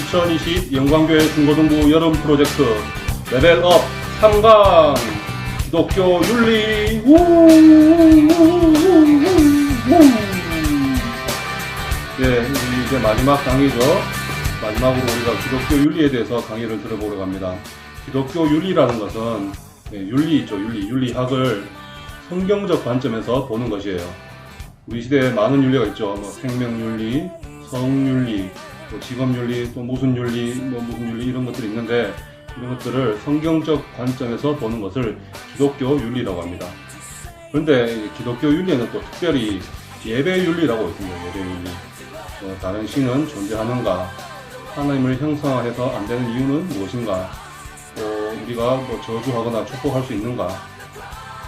2020 영광교회 중고등부 여름 프로젝트 레벨업 3강 기독교 윤리 예, 이제 마지막 강의죠. 마지막으로 우리가 기독교 윤리에 대해서 강의를 들어보려고 합니다. 기독교 윤리라는 것은 윤리 있죠. 윤리학을 성경적 관점에서 보는 것이에요. 우리 시대에 많은 윤리가 있죠. 뭐 생명윤리, 성윤리, 또 직업윤리, 또 무슨 윤리, 무슨 윤리 이런 것들이 있는데 이런 것들을 성경적 관점에서 보는 것을 기독교 윤리라고 합니다. 그런데 기독교 윤리에는 또 특별히 예배윤리라고 있습니다. 예배윤리. 다른 신은 존재하는가? 하나님을 형상화해서 안 되는 이유는 무엇인가? 또 우리가 저주하거나 축복할 수 있는가?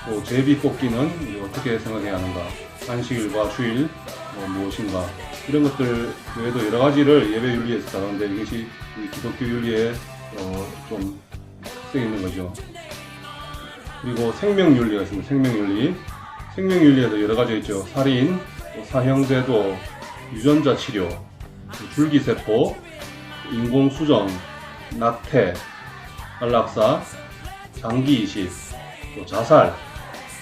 또 제비 뽑기는 어떻게 생각해야 하는가? 안식일과 주일 무엇인가? 이런 것들 외에도 여러 가지를 예배 윤리에서 다루는데 이것이 기독교 윤리에 좀 특색이 있는 거죠. 그리고 생명 윤리가 있습니다. 생명 윤리에도 여러 가지 있죠. 살인, 사형제도, 유전자 치료, 줄기세포, 인공수정, 낙태, 안락사, 장기이식, 또 자살,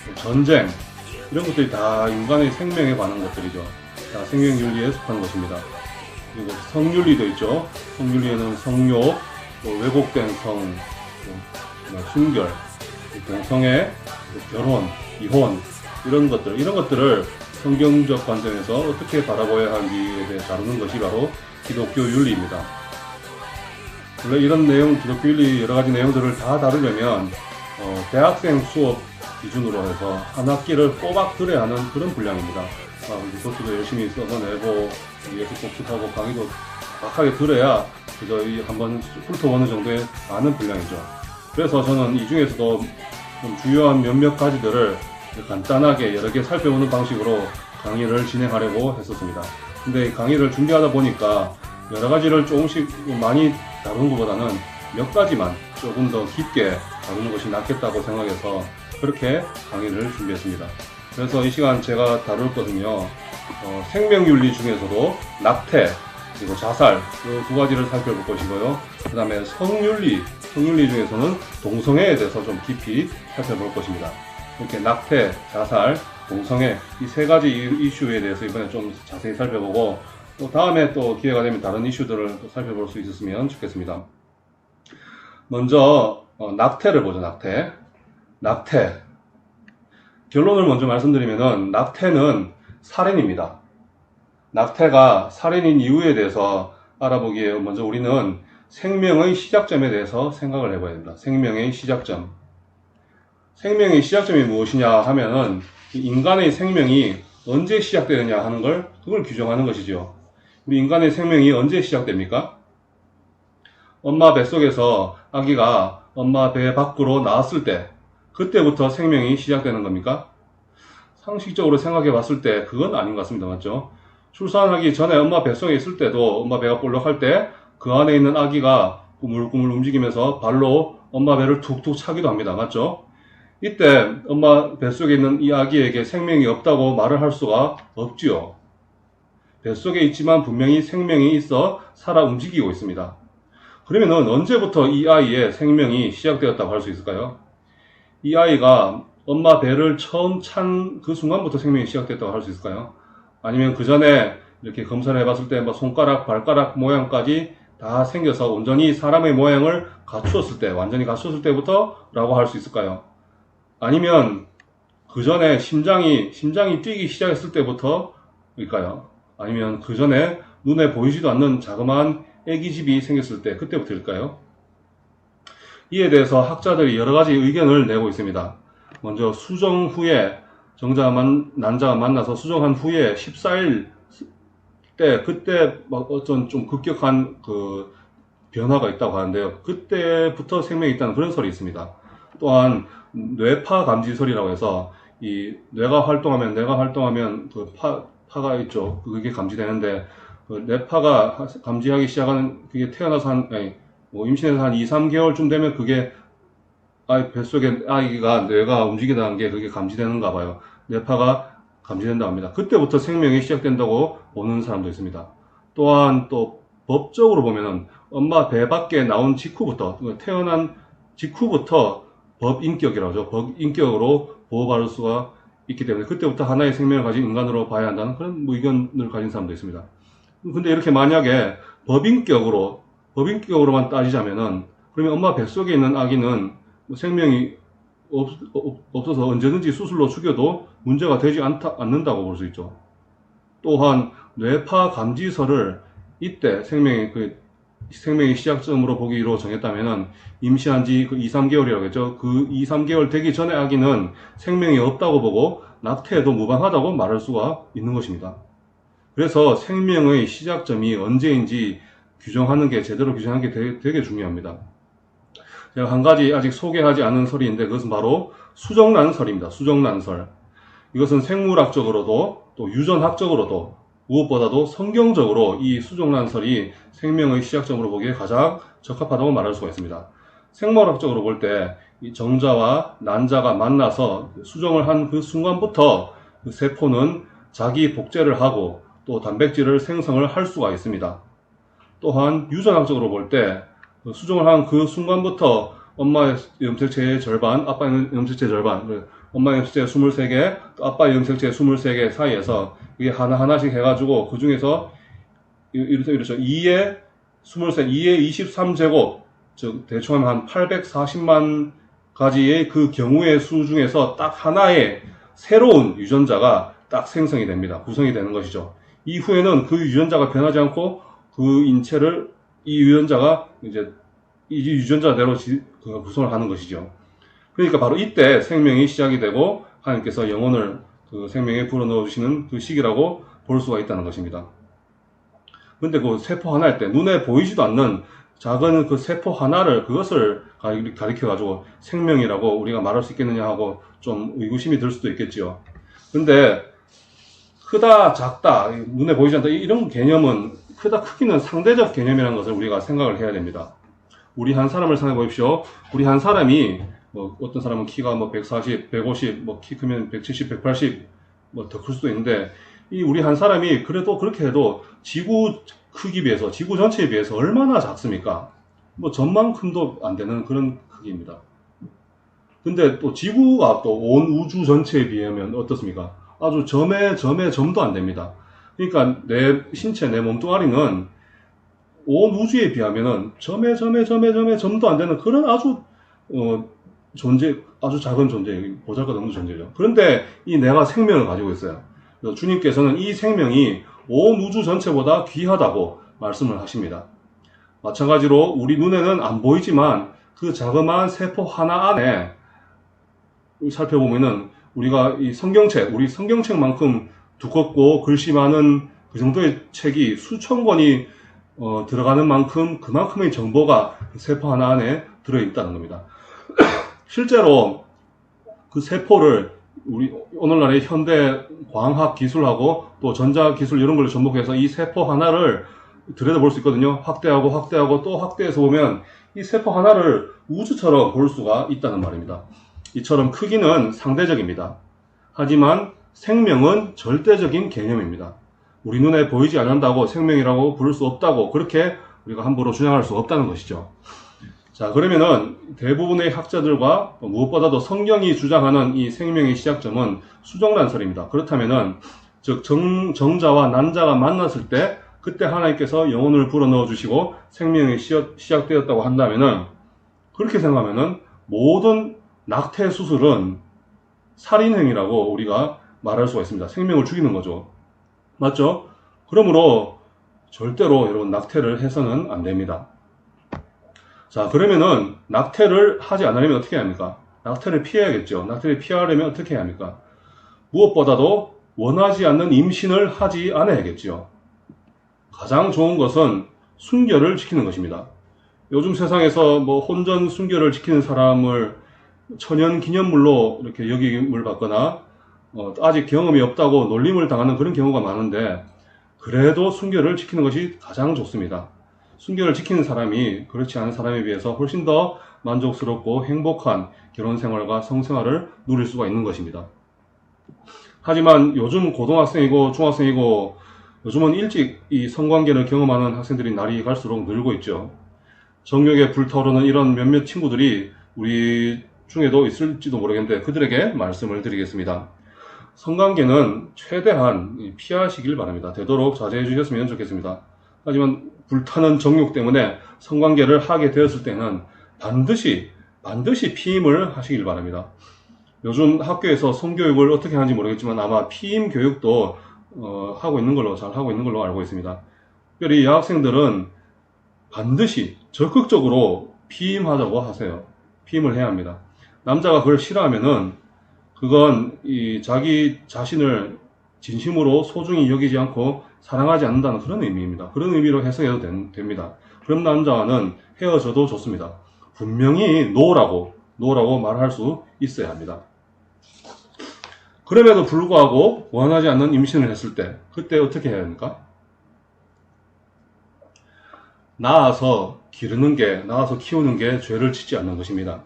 또 전쟁 이런 것들이 다 인간의 생명에 관한 것들이죠. 다 생명윤리에 속하는 것입니다. 그리고 성윤리도 있죠. 성윤리에는 성욕, 또 왜곡된 성, 또 순결, 동성애, 결혼, 이혼 이런 것들을 성경적 관점에서 어떻게 바라봐야 하는지에 대해 다루는 것이 바로 기독교 윤리입니다. 원래 이런 내용, 기독교 윤리 여러 가지 내용들을 다 다루려면 대학생 수업 기준으로 해서 한 학기를 꼬박 들어야 하는 그런 분량입니다. 리포트도 열심히 써서 내고 예습 복습하고 강의도 박하게 들어야 그저 한번 훑어보는 정도의 많은 분량이죠. 그래서 저는 이 중에서도 좀 주요한 몇몇 가지들을 간단하게 여러 개 살펴보는 방식으로 강의를 진행하려고 했었습니다. 근데 강의를 준비하다 보니까 여러 가지를 조금씩 많이 다루는 것보다는 몇 가지만 조금 더 깊게 다루는 것이 낫겠다고 생각해서 그렇게 강의를 준비했습니다. 그래서 이 시간 제가 다룰 것은요, 생명윤리 중에서도 낙태, 그리고 자살, 그 두 가지를 살펴볼 것이고요. 그 다음에 성윤리 중에서는 동성애에 대해서 좀 깊이 살펴볼 것입니다. 이렇게 낙태, 자살, 동성애 이 세 가지 이슈에 대해서 이번에 좀 자세히 살펴보고 또 다음에 또 기회가 되면 다른 이슈들을 또 살펴볼 수 있었으면 좋겠습니다. 먼저 낙태를 보죠. 낙태 결론을 먼저 말씀드리면은 낙태는 살인입니다. 낙태가 살인인 이유에 대해서 알아보기에 먼저 우리는 생명의 시작점에 대해서 생각을 해봐야 됩니다. 생명의 시작점이 무엇이냐 하면은 인간의 생명이 언제 시작되느냐 하는 그걸 규정하는 것이죠. 우리 인간의 생명이 언제 시작됩니까? 엄마 뱃속에서 아기가 엄마 배 밖으로 나왔을 때 그때부터 생명이 시작되는 겁니까? 상식적으로 생각해 봤을 때 그건 아닌 것 같습니다. 맞죠? 출산하기 전에 엄마 뱃속에 있을 때도 엄마 배가 볼록할 때 그 안에 있는 아기가 꾸물꾸물 움직이면서 발로 엄마 배를 툭툭 차기도 합니다. 맞죠? 이때 엄마 뱃속에 있는 이 아기에게 생명이 없다고 말을 할 수가 없지요. 뱃속에 있지만 분명히 생명이 있어 살아 움직이고 있습니다. 그러면은 언제부터 이 아이의 생명이 시작되었다고 할 수 있을까요? 이 아이가 엄마 배를 처음 찬 그 순간부터 생명이 시작됐다고 할 수 있을까요? 아니면 그 전에 이렇게 검사를 해봤을 때 손가락, 발가락 모양까지 다 생겨서 온전히 사람의 모양을 완전히 갖추었을 때부터 라고 할 수 있을까요? 아니면 그 전에 심장이 뛰기 시작했을 때부터일까요? 아니면 그 전에 눈에 보이지도 않는 자그마한 애기집이 생겼을 때 그때부터일까요? 이에 대해서 학자들이 여러 가지 의견을 내고 있습니다. 먼저 수정 후에 난자가 만나서 수정한 후에 14일 때 그때 어떤 좀 급격한 그 변화가 있다고 하는데요. 그때부터 생명이 있다는 그런 설이 있습니다. 또한 뇌파 감지설이라고 해서 이 뇌가 활동하면 그 파가 있죠. 그게 감지되는데 그 뇌파가 감지하기 시작하는 그게 태어나서 임신해서 한 2, 3개월쯤 되면 그게 뱃속에 뇌가 움직인다는 게 그게 감지되는가 봐요. 뇌파가 감지된다고 합니다. 그때부터 생명이 시작된다고 보는 사람도 있습니다. 또한 또 법적으로 보면은 엄마 배 밖에 나온 직후부터, 태어난 직후부터 법인격이라고 하죠. 법인격으로 보호받을 수가 있기 때문에 그때부터 하나의 생명을 가진 인간으로 봐야 한다는 그런 의견을 가진 사람도 있습니다. 근데 이렇게 만약에 법인격으로만 따지자면은, 그러면 엄마 뱃속에 있는 아기는 생명이 없어서 언제든지 수술로 죽여도 문제가 되지 않는다고 볼 수 있죠. 또한 뇌파 감지설을 이때 생명의 시작점으로 보기로 정했다면은 임시한 지 2, 3개월이라고 했죠. 그 2, 3개월 되기 전에 아기는 생명이 없다고 보고 낙태해도 무방하다고 말할 수가 있는 것입니다. 그래서 생명의 시작점이 언제인지 제대로 규정하는 게 되게 중요합니다. 제가 한 가지 아직 소개하지 않은 설인데 그것은 바로 수정란설입니다. 수정란설. 이것은 생물학적으로도 또 유전학적으로도 무엇보다도 성경적으로 이 수정란설이 생명의 시작점으로 보기에 가장 적합하다고 말할 수가 있습니다. 생물학적으로 볼 때 이 정자와 난자가 만나서 수정을 한 그 순간부터 그 세포는 자기 복제를 하고 또 단백질을 생성을 할 수가 있습니다. 또한 유전학적으로 볼 때 수정을 한 그 순간부터 엄마의 염색체의 절반, 아빠의 염색체의 절반, 엄마의 염색체 23개, 또 아빠의 염색체 23개 사이에서 이게 하나하나씩 해가지고 그 중에서 이렇죠. 2의 23, 2의 23제곱, 즉 대충 하면 한 840만 가지의 그 경우의 수 중에서 딱 하나의 새로운 유전자가 딱 생성이 됩니다. 구성이 되는 것이죠. 이후에는 그 유전자가 변하지 않고 그 인체를 이 유전자대로 구성을 하는 것이죠. 그러니까 바로 이때 생명이 시작이 되고 하나님께서 영혼을 그 생명에 불어넣어 주시는 그 시기라고 볼 수가 있다는 것입니다. 근데 그 세포 하나일 때 눈에 보이지도 않는 작은 그 세포 하나를 그것을 가리켜 가지고 생명이라고 우리가 말할 수 있겠느냐 하고 좀 의구심이 들 수도 있겠지요. 근데 크다 작다 눈에 보이지 않다 이런 개념은 크기는 상대적 개념이라는 것을 우리가 생각을 해야 됩니다. 우리 한 사람을 생각해 보십시오. 우리 한 사람이 어떤 사람은 키가 140, 150, 키 크면 170, 180 더 클 수도 있는데 우리 한 사람이 그래도 그렇게 해도 지구 크기 비해서 지구 전체에 비해서 얼마나 작습니까? 전만큼도 안 되는 그런 크기입니다. 근데 또 지구가 또 온 우주 전체에 비하면 어떻습니까? 아주 점도 안 됩니다. 그러니까 내 신체, 내 몸뚱아리는 온 우주에 비하면은 점도 안 되는 그런 아주 작은 존재, 보잘것없는 존재죠. 그런데 내가 생명을 가지고 있어요. 그래서 주님께서는 이 생명이 온 우주 전체보다 귀하다고 말씀을 하십니다. 마찬가지로 우리 눈에는 안 보이지만 그 자그마한 세포 하나 안에 살펴보면은 우리가 우리 성경책만큼 두껍고 글씨 많은 그 정도의 책이 수천 권이 들어가는 만큼 그만큼의 정보가 세포 하나 안에 들어있다는 겁니다. 실제로 그 세포를 우리 오늘날의 현대 광학 기술하고 또 전자 기술 이런 걸 접목해서 이 세포 하나를 들여다볼 수 있거든요. 확대하고 또 확대해서 보면 이 세포 하나를 우주처럼 볼 수가 있다는 말입니다. 이처럼 크기는 상대적입니다. 하지만 생명은 절대적인 개념입니다. 우리 눈에 보이지 않는다고 생명이라고 부를 수 없다고 그렇게 우리가 함부로 주장할 수 없다는 것이죠. 자, 그러면은 대부분의 학자들과 무엇보다도 성경이 주장하는 이 생명의 시작점은 수정란설입니다. 그렇다면은 즉 정자와 난자가 만났을 때 그때 하나님께서 영혼을 불어넣어 주시고 생명이 시작되었다고 한다면은 그렇게 생각하면은 모든 낙태 수술은 살인행위라고 우리가 말할 수가 있습니다. 생명을 죽이는 거죠. 맞죠? 그러므로 절대로 여러분 낙태를 해서는 안 됩니다. 자, 그러면은 낙태를 하지 않으려면 어떻게 해야 합니까? 낙태를 피해야겠죠. 낙태를 피하려면 어떻게 해야 합니까? 무엇보다도 원하지 않는 임신을 하지 않아야겠죠. 가장 좋은 것은 순결을 지키는 것입니다. 요즘 세상에서 혼전 순결을 지키는 사람을 천연 기념물로 이렇게 여김을 받거나 아직 경험이 없다고 놀림을 당하는 그런 경우가 많은데 그래도 순결을 지키는 것이 가장 좋습니다. 순결을 지키는 사람이 그렇지 않은 사람에 비해서 훨씬 더 만족스럽고 행복한 결혼 생활과 성생활을 누릴 수가 있는 것입니다. 하지만 요즘 고등학생이고 중학생이고 요즘은 일찍 이 성관계를 경험하는 학생들이 날이 갈수록 늘고 있죠. 정욕에 불타오르는 이런 몇몇 친구들이 우리 중에도 있을지도 모르겠는데 그들에게 말씀을 드리겠습니다. 성관계는 최대한 피하시길 바랍니다. 되도록 자제해 주셨으면 좋겠습니다. 하지만 불타는 정욕 때문에 성관계를 하게 되었을 때는 반드시 피임을 하시길 바랍니다. 요즘 학교에서 성교육을 어떻게 하는지 모르겠지만 아마 피임 교육도 잘 하고 있는 걸로 알고 있습니다. 특별히 여학생들은 반드시 적극적으로 피임하자고 하세요. 피임을 해야 합니다. 남자가 그걸 싫어하면은 그건 자기 자신을 진심으로 소중히 여기지 않고 사랑하지 않는다는 그런 의미입니다. 그런 의미로 해석해도 됩니다. 그런 남자와는 헤어져도 좋습니다. 분명히 노라고 말할 수 있어야 합니다. 그럼에도 불구하고 원하지 않는 임신을 했을 때 그때 어떻게 해야 합니까? 낳아서 키우는 게 죄를 짓지 않는 것입니다.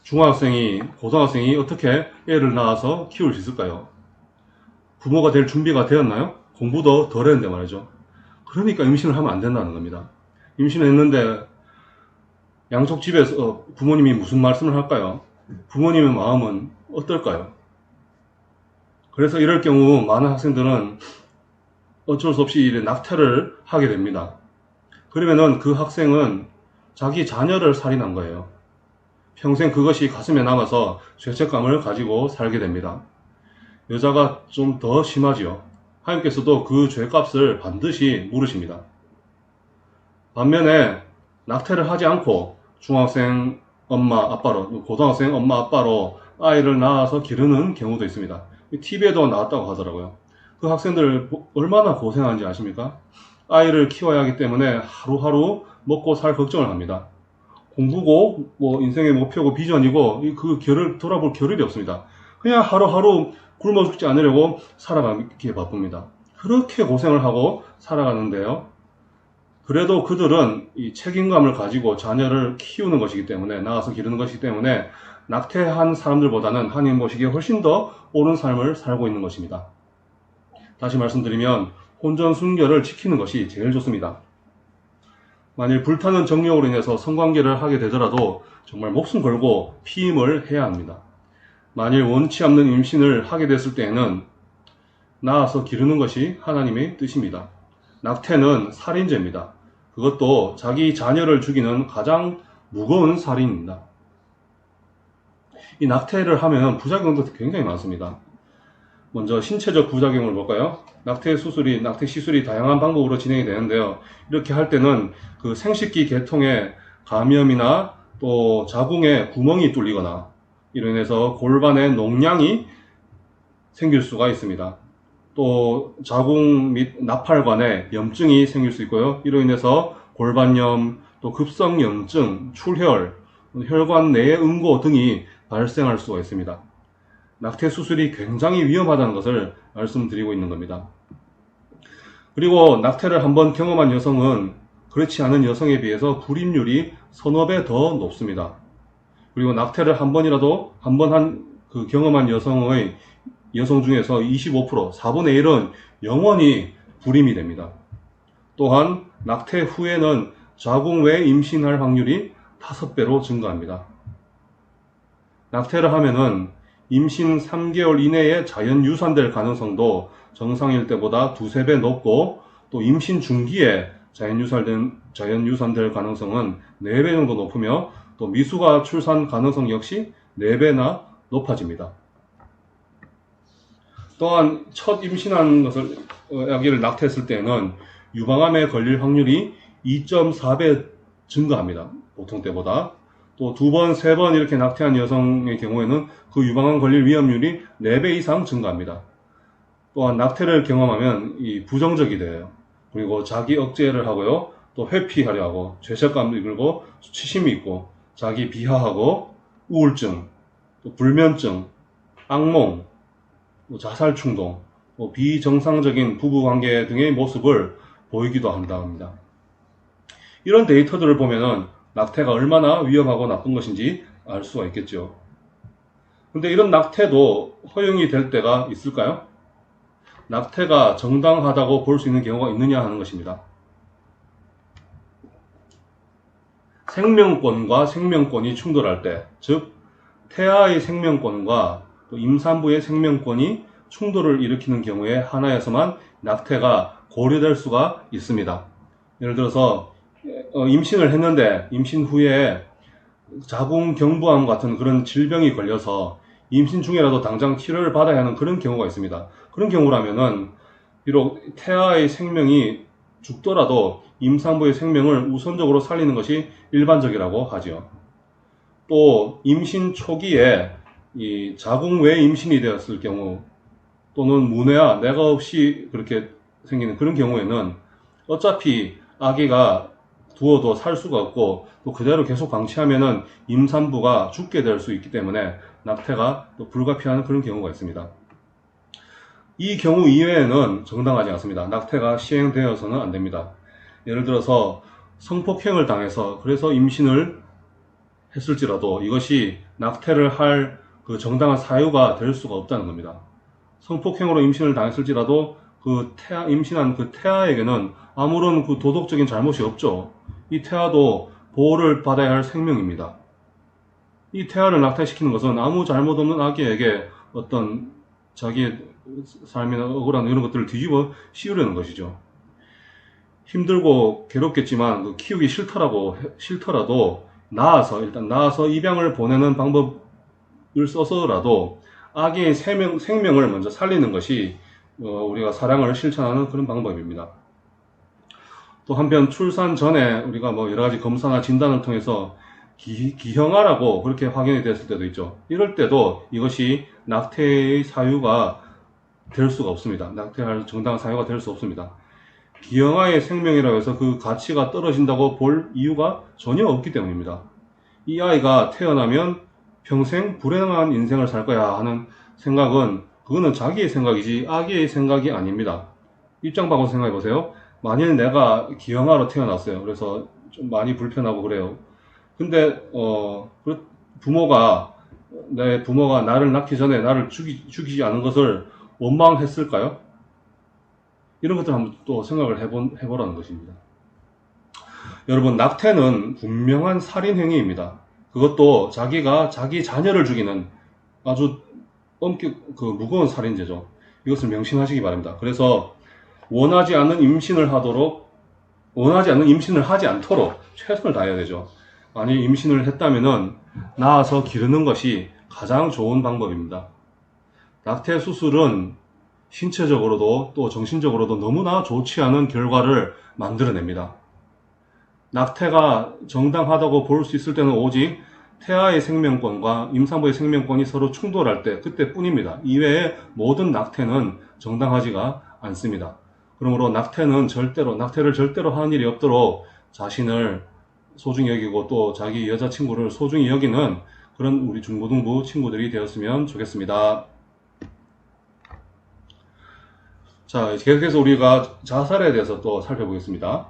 중학생이, 고등학생이 어떻게 애를 낳아서 키울 수 있을까요? 부모가 될 준비가 되었나요? 공부도 덜 했는데 말이죠. 그러니까 임신을 하면 안 된다는 겁니다. 임신을 했는데 양쪽 집에서 부모님이 무슨 말씀을 할까요? 부모님의 마음은 어떨까요? 그래서 이럴 경우 많은 학생들은 어쩔 수 없이 낙태를 하게 됩니다. 그러면은 그 학생은 자기 자녀를 살인한 거예요. 평생 그것이 가슴에 남아서 죄책감을 가지고 살게 됩니다. 여자가 좀 더 심하지요. 하나님께서도 그 죄값을 반드시 물으십니다. 반면에 낙태를 하지 않고 중학생 엄마 아빠로, 고등학생 엄마 아빠로 아이를 낳아서 기르는 경우도 있습니다. TV에도 나왔다고 하더라고요. 그 학생들 얼마나 고생하는지 아십니까? 아이를 키워야 하기 때문에 하루하루 먹고 살 걱정을 합니다. 공부고 인생의 목표고 비전이고 그 결을 돌아볼 겨를이 없습니다. 그냥 하루하루 굶어 죽지 않으려고 살아가기에 바쁩니다. 그렇게 고생을 하고 살아가는데요. 그래도 그들은 이 책임감을 가지고 자녀를 키우는 것이기 때문에, 낳아서 기르는 것이기 때문에 낙태한 사람들보다는 하나님 보시기에 훨씬 더 옳은 삶을 살고 있는 것입니다. 다시 말씀드리면 혼전순결을 지키는 것이 제일 좋습니다. 만일 불타는 정욕으로 인해서 성관계를 하게 되더라도 정말 목숨 걸고 피임을 해야 합니다. 만일 원치 않는 임신을 하게 됐을 때에는 낳아서 기르는 것이 하나님의 뜻입니다. 낙태는 살인죄입니다. 그것도 자기 자녀를 죽이는 가장 무거운 살인입니다. 이 낙태를 하면 부작용도 굉장히 많습니다. 먼저 신체적 부작용을 볼까요? 낙태 시술이 다양한 방법으로 진행이 되는데요. 이렇게 할 때는 그 생식기 계통에 감염이나 또 자궁에 구멍이 뚫리거나 이로 인해서 골반에 농양이 생길 수가 있습니다. 또 자궁 및 나팔관에 염증이 생길 수 있고요. 이로 인해서 골반염, 또 급성염증, 출혈, 혈관 내의 응고 등이 발생할 수가 있습니다. 낙태 수술이 굉장히 위험하다는 것을 말씀드리고 있는 겁니다. 그리고 낙태를 한번 경험한 여성은 그렇지 않은 여성에 비해서 불임률이 서너 배 더 높습니다. 그리고 낙태를 한 번 경험한 여성 중에서 25%, 4분의 1은 영원히 불임이 됩니다. 또한 낙태 후에는 자궁 외 임신할 확률이 5배로 증가합니다. 낙태를 하면은 임신 3개월 이내에 자연 유산될 가능성도 정상일 때보다 2~3배 높고, 또 임신 중기에 자연 유산될 가능성은 4배 정도 높으며, 또 미숙아 출산 가능성 역시 4배나 높아집니다. 또한 첫 임신한 아기를 낙태했을 때는 유방암에 걸릴 확률이 2.4배 증가합니다. 보통 때보다. 또 2번, 3번 이렇게 낙태한 여성의 경우에는 그 유방암 걸릴 위험률이 4배 이상 증가합니다. 또한 낙태를 경험하면 부정적이 돼요. 그리고 자기 억제를 하고요. 또 회피하려 하고, 죄책감도 들고, 수치심이 있고, 자기 비하하고, 우울증, 또 불면증, 악몽, 자살 충동, 비정상적인 부부관계 등의 모습을 보이기도 한다고 합니다. 이런 데이터들을 보면은 낙태가 얼마나 위험하고 나쁜 것인지 알 수가 있겠죠. 근데 이런 낙태도 허용이 될 때가 있을까요? 낙태가 정당하다고 볼 수 있는 경우가 있느냐 하는 것입니다. 생명권과 생명권이 충돌할 때, 즉 태아의 생명권과 또 임산부의 생명권이 충돌을 일으키는 경우에 하나에서만 낙태가 고려될 수가 있습니다. 예를 들어서 임신을 했는데 임신 후에 자궁경부암 같은 그런 질병이 걸려서 임신 중에라도 당장 치료를 받아야 하는 그런 경우가 있습니다. 그런 경우라면은 비록 태아의 생명이 죽더라도 임산부의 생명을 우선적으로 살리는 것이 일반적이라고 하지요. 또 임신 초기에 이 자궁 외 임신이 되었을 경우 또는 문해와 내가 없이 그렇게 생기는 그런 경우에는 어차피 아기가 두어도 살 수가 없고 또 그대로 계속 방치하면은 임산부가 죽게 될 수 있기 때문에 낙태가 또 불가피한 그런 경우가 있습니다. 이 경우 이외에는 정당하지 않습니다. 낙태가 시행되어서는 안 됩니다. 예를 들어서 성폭행을 당해서 그래서 임신을 했을지라도 이것이 낙태를 할 그 정당한 사유가 될 수가 없다는 겁니다. 성폭행으로 임신을 당했을지라도 임신한 그 태아에게는 아무런 그 도덕적인 잘못이 없죠. 이 태아도 보호를 받아야 할 생명입니다. 이 태아를 낙태시키는 것은 아무 잘못 없는 아기에게 어떤 자기의 삶이나 억울한 이런 것들을 뒤집어 씌우려는 것이죠. 힘들고 괴롭겠지만 키우기 싫더라도 일단 낳아서 입양을 보내는 방법을 써서라도 아기의 생명을 먼저 살리는 것이 우리가 사랑을 실천하는 그런 방법입니다. 또 한편 출산 전에 우리가 여러 가지 검사나 진단을 통해서 기형아라고 그렇게 확인이 됐을 때도 있죠. 이럴 때도 이것이 낙태의 사유가 될 수가 없습니다. 낙태할 정당한 사유가 될 수 없습니다. 기형아의 생명이라고 해서 그 가치가 떨어진다고 볼 이유가 전혀 없기 때문입니다. 이 아이가 태어나면 평생 불행한 인생을 살 거야 하는 생각은 그거는 자기의 생각이지 아기의 생각이 아닙니다. 입장 바꿔서 생각해 보세요. 만일 내가 기형아로 태어났어요. 그래서 좀 많이 불편하고 그래요. 근데 내 부모가 나를 낳기 전에 나를 죽이지 않은 것을 원망했을까요? 이런 것들 한번 또 생각을 해보라는 것입니다. 여러분, 낙태는 분명한 살인 행위입니다. 그것도 자기가 자기 자녀를 죽이는 아주 무거운 살인죄죠. 이것을 명심하시기 바랍니다. 그래서 원하지 않는 임신을 하지 않도록 최선을 다해야 되죠. 만약 임신을 했다면은 낳아서 기르는 것이 가장 좋은 방법입니다. 낙태 수술은 신체적으로도 또 정신적으로도 너무나 좋지 않은 결과를 만들어냅니다. 낙태가 정당하다고 볼 수 있을 때는 오직 태아의 생명권과 임산부의 생명권이 서로 충돌할 때 그때뿐입니다. 이외에 모든 낙태는 정당하지가 않습니다. 그러므로 낙태를 절대로 하는 일이 없도록 자신을 소중히 여기고 또 자기 여자친구를 소중히 여기는 그런 우리 중고등부 친구들이 되었으면 좋겠습니다. 자, 계속해서 우리가 자살에 대해서 또 살펴보겠습니다.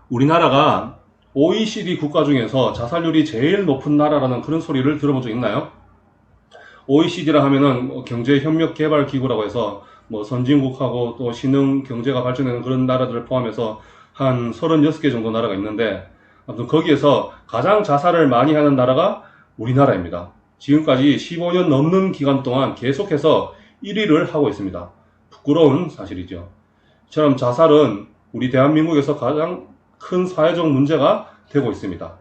우리나라가 OECD 국가 중에서 자살률이 제일 높은 나라라는 그런 소리를 들어본 적 있나요? OECD라 하면은 경제협력개발기구라고 해서 선진국하고 또 신흥 경제가 발전하는 그런 나라들을 포함해서 한 36개 정도 나라가 있는데 아무튼 거기에서 가장 자살을 많이 하는 나라가 우리나라입니다. 지금까지 15년 넘는 기간 동안 계속해서 1위를 하고 있습니다. 부끄러운 사실이죠. 이처럼 자살은 우리 대한민국에서 가장 큰 사회적 문제가 되고 있습니다.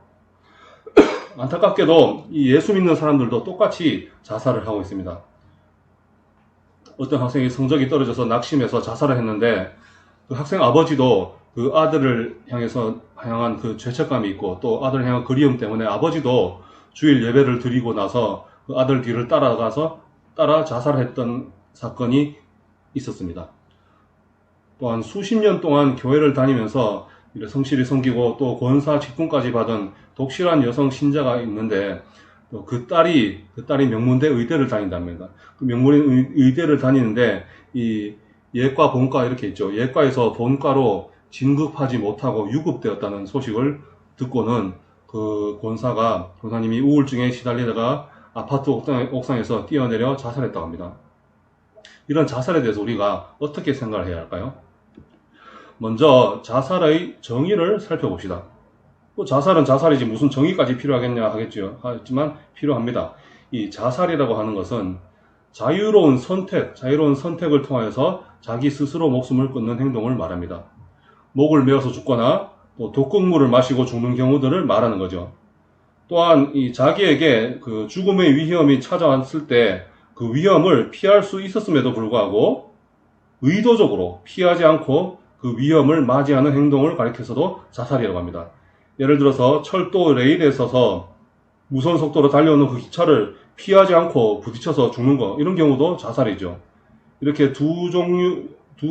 안타깝게도 이 예수 믿는 사람들도 똑같이 자살을 하고 있습니다. 어떤 학생이 성적이 떨어져서 낙심해서 자살을 했는데 그 학생 아버지도 그 아들을 향한 그 죄책감이 있고 또 아들을 향한 그리움 때문에 아버지도 주일 예배를 드리고 나서 그 아들 뒤를 따라 자살했던 사건이 있었습니다. 또한 수십 년 동안 교회를 다니면서 성실히 섬기고 또 권사 직분까지 받은 독실한 여성 신자가 있는데 또 그 딸이 명문대 의대를 다닌답니다. 그 명문대 의대를 다니는데 이 예과 본과 이렇게 있죠. 예과에서 본과로 진급하지 못하고 유급되었다는 소식을 듣고는 그 권사님이 우울증에 시달리다가 아파트 옥상에서 뛰어내려 자살했다고 합니다. 이런 자살에 대해서 우리가 어떻게 생각을 해야 할까요? 먼저 자살의 정의를 살펴봅시다. 뭐 자살은 자살이지 무슨 정의까지 필요하겠냐 하겠죠. 하지만 필요합니다. 이 자살이라고 하는 것은 자유로운 선택을 통하여서 자기 스스로 목숨을 끊는 행동을 말합니다. 목을 메어서 죽거나 또 독극물을 마시고 죽는 경우들을 말하는 거죠. 또한 이 자기에게 그 죽음의 위험이 찾아왔을 때 그 위험을 피할 수 있었음에도 불구하고 의도적으로 피하지 않고 그 위험을 맞이하는 행동을 가리켜서도 자살이라고 합니다. 예를 들어서 철도 레일에 서서 무선 속도로 달려오는 그 기차를 피하지 않고 부딪혀서 죽는 거, 이런 경우도 자살이죠. 이렇게 두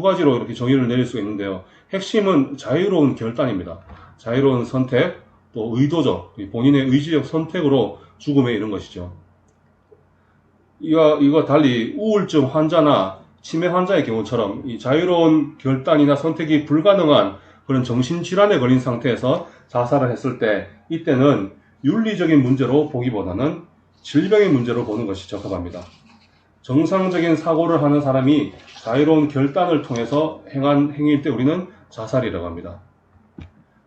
가지로 이렇게 정의를 내릴 수가 있는데요. 핵심은 자유로운 결단입니다. 자유로운 선택, 또 의도적, 본인의 의지적 선택으로 죽음에 이른 것이죠. 이와 달리 우울증 환자나 치매 환자의 경우처럼 이 자유로운 결단이나 선택이 불가능한 그런 정신질환에 걸린 상태에서 자살을 했을 때, 이때는 윤리적인 문제로 보기보다는 질병의 문제로 보는 것이 적합합니다. 정상적인 사고를 하는 사람이 자유로운 결단을 통해서 행한 행위일 때 우리는 자살이라고 합니다.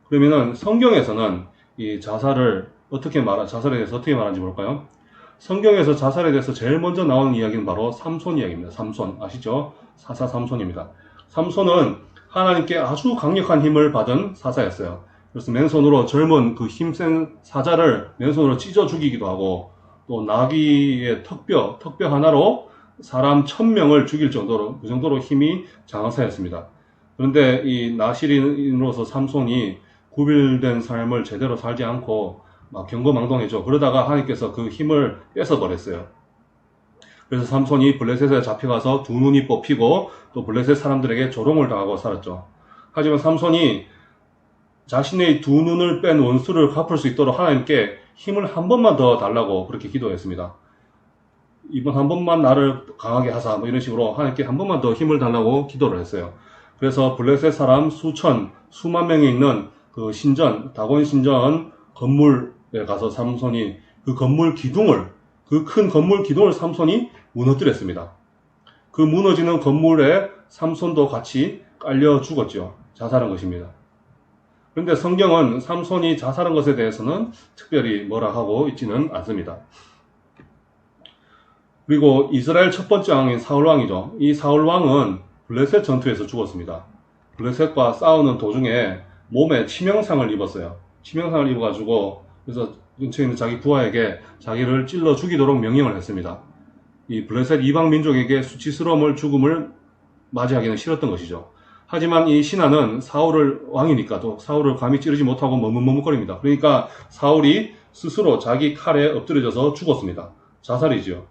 그러면은 성경에서는 이 자살에 대해서 어떻게 말하는지 볼까요? 성경에서 자살에 대해서 제일 먼저 나오는 이야기는 바로 삼손 이야기입니다. 삼손 아시죠? 사사 삼손입니다. 삼손은 하나님께 아주 강력한 힘을 받은 사사였어요. 그래서 맨손으로 젊은 그 힘센 사자를 맨손으로 찢어 죽이기도 하고, 또 나귀의 턱뼈 하나로 사람 1000명을 죽일 정도로, 그 정도로 힘이 장사였습니다. 그런데 이 나실인으로서 삼손이 구별된 삶을 제대로 살지 않고 막 경거망동해져. 그러다가 하나님께서 그 힘을 뺏어버렸어요. 그래서 삼손이 블레셋에 잡혀가서 두 눈이 뽑히고 또 블레셋 사람들에게 조롱을 당하고 살았죠. 하지만 삼손이 자신의 두 눈을 뺀 원수를 갚을 수 있도록 하나님께 힘을 한 번만 더 달라고 그렇게 기도했습니다. 이번 한 번만 나를 강하게 하사, 뭐 이런 식으로 하나님께 한 번만 더 힘을 달라고 기도를 했어요. 그래서 블레셋 사람 수만 명이 있는 그 다곤 신전 건물에 가서 삼손이 그 큰 건물 기둥을 삼손이 무너뜨렸습니다. 그 무너지는 건물에 삼손도 같이 깔려 죽었죠. 자살한 것입니다. 그런데 성경은 삼손이 자살한 것에 대해서는 특별히 뭐라 하고 있지는 않습니다. 그리고 이스라엘 첫 번째 왕인 사울왕이죠. 이 사울왕은 블레셋 전투에서 죽었습니다. 블레셋과 싸우는 도중에 몸에 치명상을 입었어요. 치명상을 입어가지고, 그래서 근처에 있는 자기 부하에게 자기를 찔러 죽이도록 명령을 했습니다. 이 블레셋 이방 민족에게 수치스러움을, 죽음을 맞이하기는 싫었던 것이죠. 하지만 이 신하는 왕이니까 또 사울을 감히 찌르지 못하고 머뭇머뭇거립니다. 그러니까 사울이 스스로 자기 칼에 엎드려져서 죽었습니다. 자살이지요.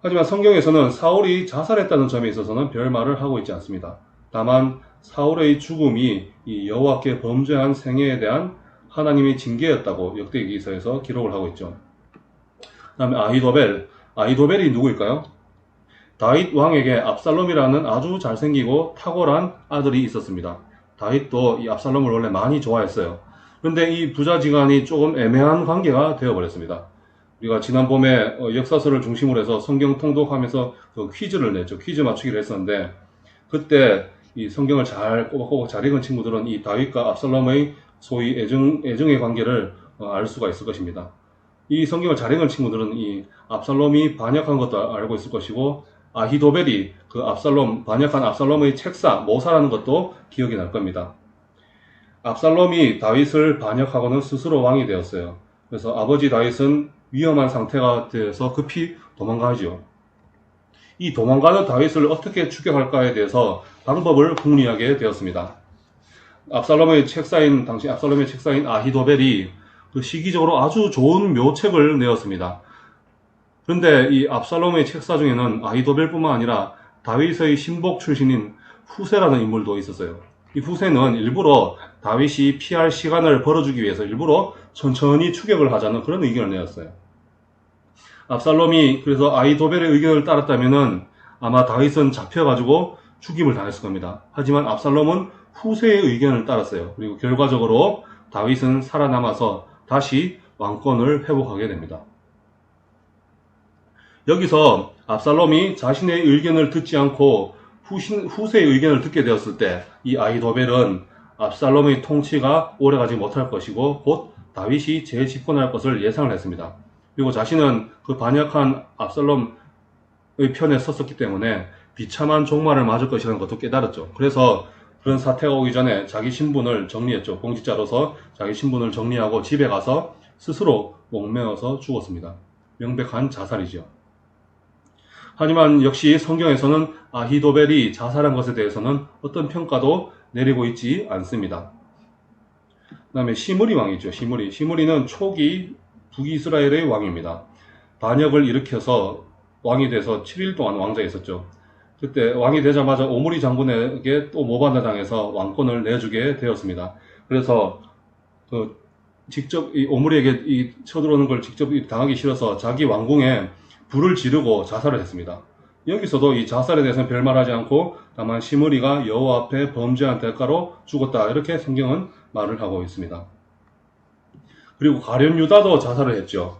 하지만 성경에서는 사울이 자살했다는 점에 있어서는 별 말을 하고 있지 않습니다. 다만 사울의 죽음이 이 여호와께 범죄한 생애에 대한 하나님의 징계였다고 역대기서에서 기록을 하고 있죠. 그 다음에 아히도벨이 누구일까요? 다윗 왕에게 압살롬이라는 아주 잘생기고 탁월한 아들이 있었습니다. 다윗도 이 압살롬을 원래 많이 좋아했어요. 그런데 이 부자지간이 조금 애매한 관계가 되어버렸습니다. 우리가 지난 봄에 역사서를 중심으로 해서 성경 통독하면서 그 퀴즈를 냈죠. 퀴즈 맞추기를 했었는데, 그때 이 성경을 꼬박꼬박 잘 읽은 친구들은 이 다윗과 압살롬의 소위 애정의 관계를 알 수가 있을 것입니다. 이 성경을 잘 읽은 친구들은 이 압살롬이 반역한 것도 알고 있을 것이고, 아히도벨이 그 반역한 압살롬의 모사라는 것도 기억이 날 겁니다. 압살롬이 다윗을 반역하고는 스스로 왕이 되었어요. 그래서 아버지 다윗은 위험한 상태가 되어서 급히 도망가죠. 이 도망가는 다윗을 어떻게 추격할까에 대해서 방법을 궁리하게 되었습니다. 당시 압살롬의 책사인 아히도벨이 그 시기적으로 아주 좋은 묘책을 내었습니다. 그런데 이 압살롬의 책사 중에는 아히도벨뿐만 아니라 다윗의 신복 출신인 후세라는 인물도 있었어요. 이 후세는 일부러 다윗이 피할 시간을 벌어주기 위해서 일부러 천천히 추격을 하자는 그런 의견을 내었어요. 압살롬이 그래서 아히도벨의 의견을 따랐다면은 아마 다윗은 잡혀가지고 죽임을 당했을 겁니다. 하지만 압살롬은 후세의 의견을 따랐어요. 그리고 결과적으로 다윗은 살아남아서 다시 왕권을 회복하게 됩니다. 여기서 압살롬이 자신의 의견을 듣지 않고 후세의 의견을 듣게 되었을 때 이 아히도벨은 압살롬의 통치가 오래가지 못할 것이고 곧 다윗이 재집권할 것을 예상을 했습니다. 그리고 자신은 그 반역한 압살롬의 편에 섰었기 때문에 비참한 종말을 맞을 것이라는 것도 깨달았죠. 그래서 그런 사태가 오기 전에 자기 신분을 정리했죠. 공직자로서 자기 신분을 정리하고 집에 가서 스스로 목매어서 죽었습니다. 명백한 자살이죠. 하지만 역시 성경에서는 아히도벨이 자살한 것에 대해서는 어떤 평가도 내리고 있지 않습니다. 그 다음에 시므리 왕이죠. 시므리는 초기 북이스라엘의 왕입니다. 반역을 일으켜서 왕이 돼서 7일 동안 왕자에 있었죠. 그때 왕이 되자마자 오므리 장군에게 또 모반다 당해서 왕권을 내주게 되었습니다. 그래서 직접 이 오므리에게 쳐들어오는 걸 직접 당하기 싫어서 자기 왕궁에 불을 지르고 자살을 했습니다. 여기서도 이 자살에 대해서는 별말하지 않고 다만 시므리가 여호와 앞에 범죄한 대가로 죽었다, 이렇게 성경은 말을 하고 있습니다. 그리고 가룟 유다도 자살을 했죠.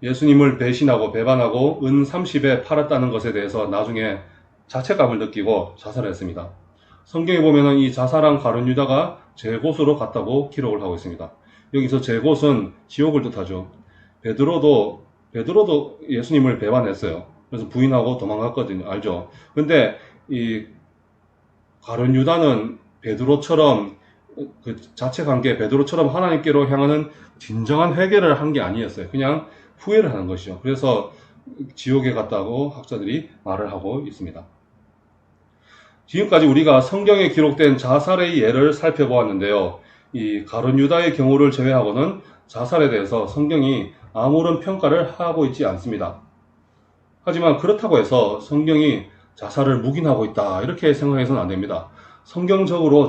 예수님을 배신하고 배반하고 은 30에 팔았다는 것에 대해서 나중에 자책감을 느끼고 자살을 했습니다. 성경에 보면은 이 자살한 가룟 유다가 제곳으로 갔다고 기록을 하고 있습니다. 여기서 제곳은 지옥을 뜻하죠. 베드로도 예수님을 배반했어요. 그래서 부인하고 도망갔거든요. 알죠? 근데 이 가룟 유다는 베드로처럼 그 자책한 게 베드로처럼 하나님께로 향하는 진정한 회개를 한 게 아니었어요. 그냥 후회를 하는 것이죠. 그래서 지옥에 갔다고 학자들이 말을 하고 있습니다. 지금까지 우리가 성경에 기록된 자살의 예를 살펴보았는데요. 이 가룟 유다의 경우를 제외하고는 자살에 대해서 성경이 아무런 평가를 하고 있지 않습니다. 하지만 그렇다고 해서 성경이 자살을 묵인하고 있다, 이렇게 생각해서는 안 됩니다. 성경적으로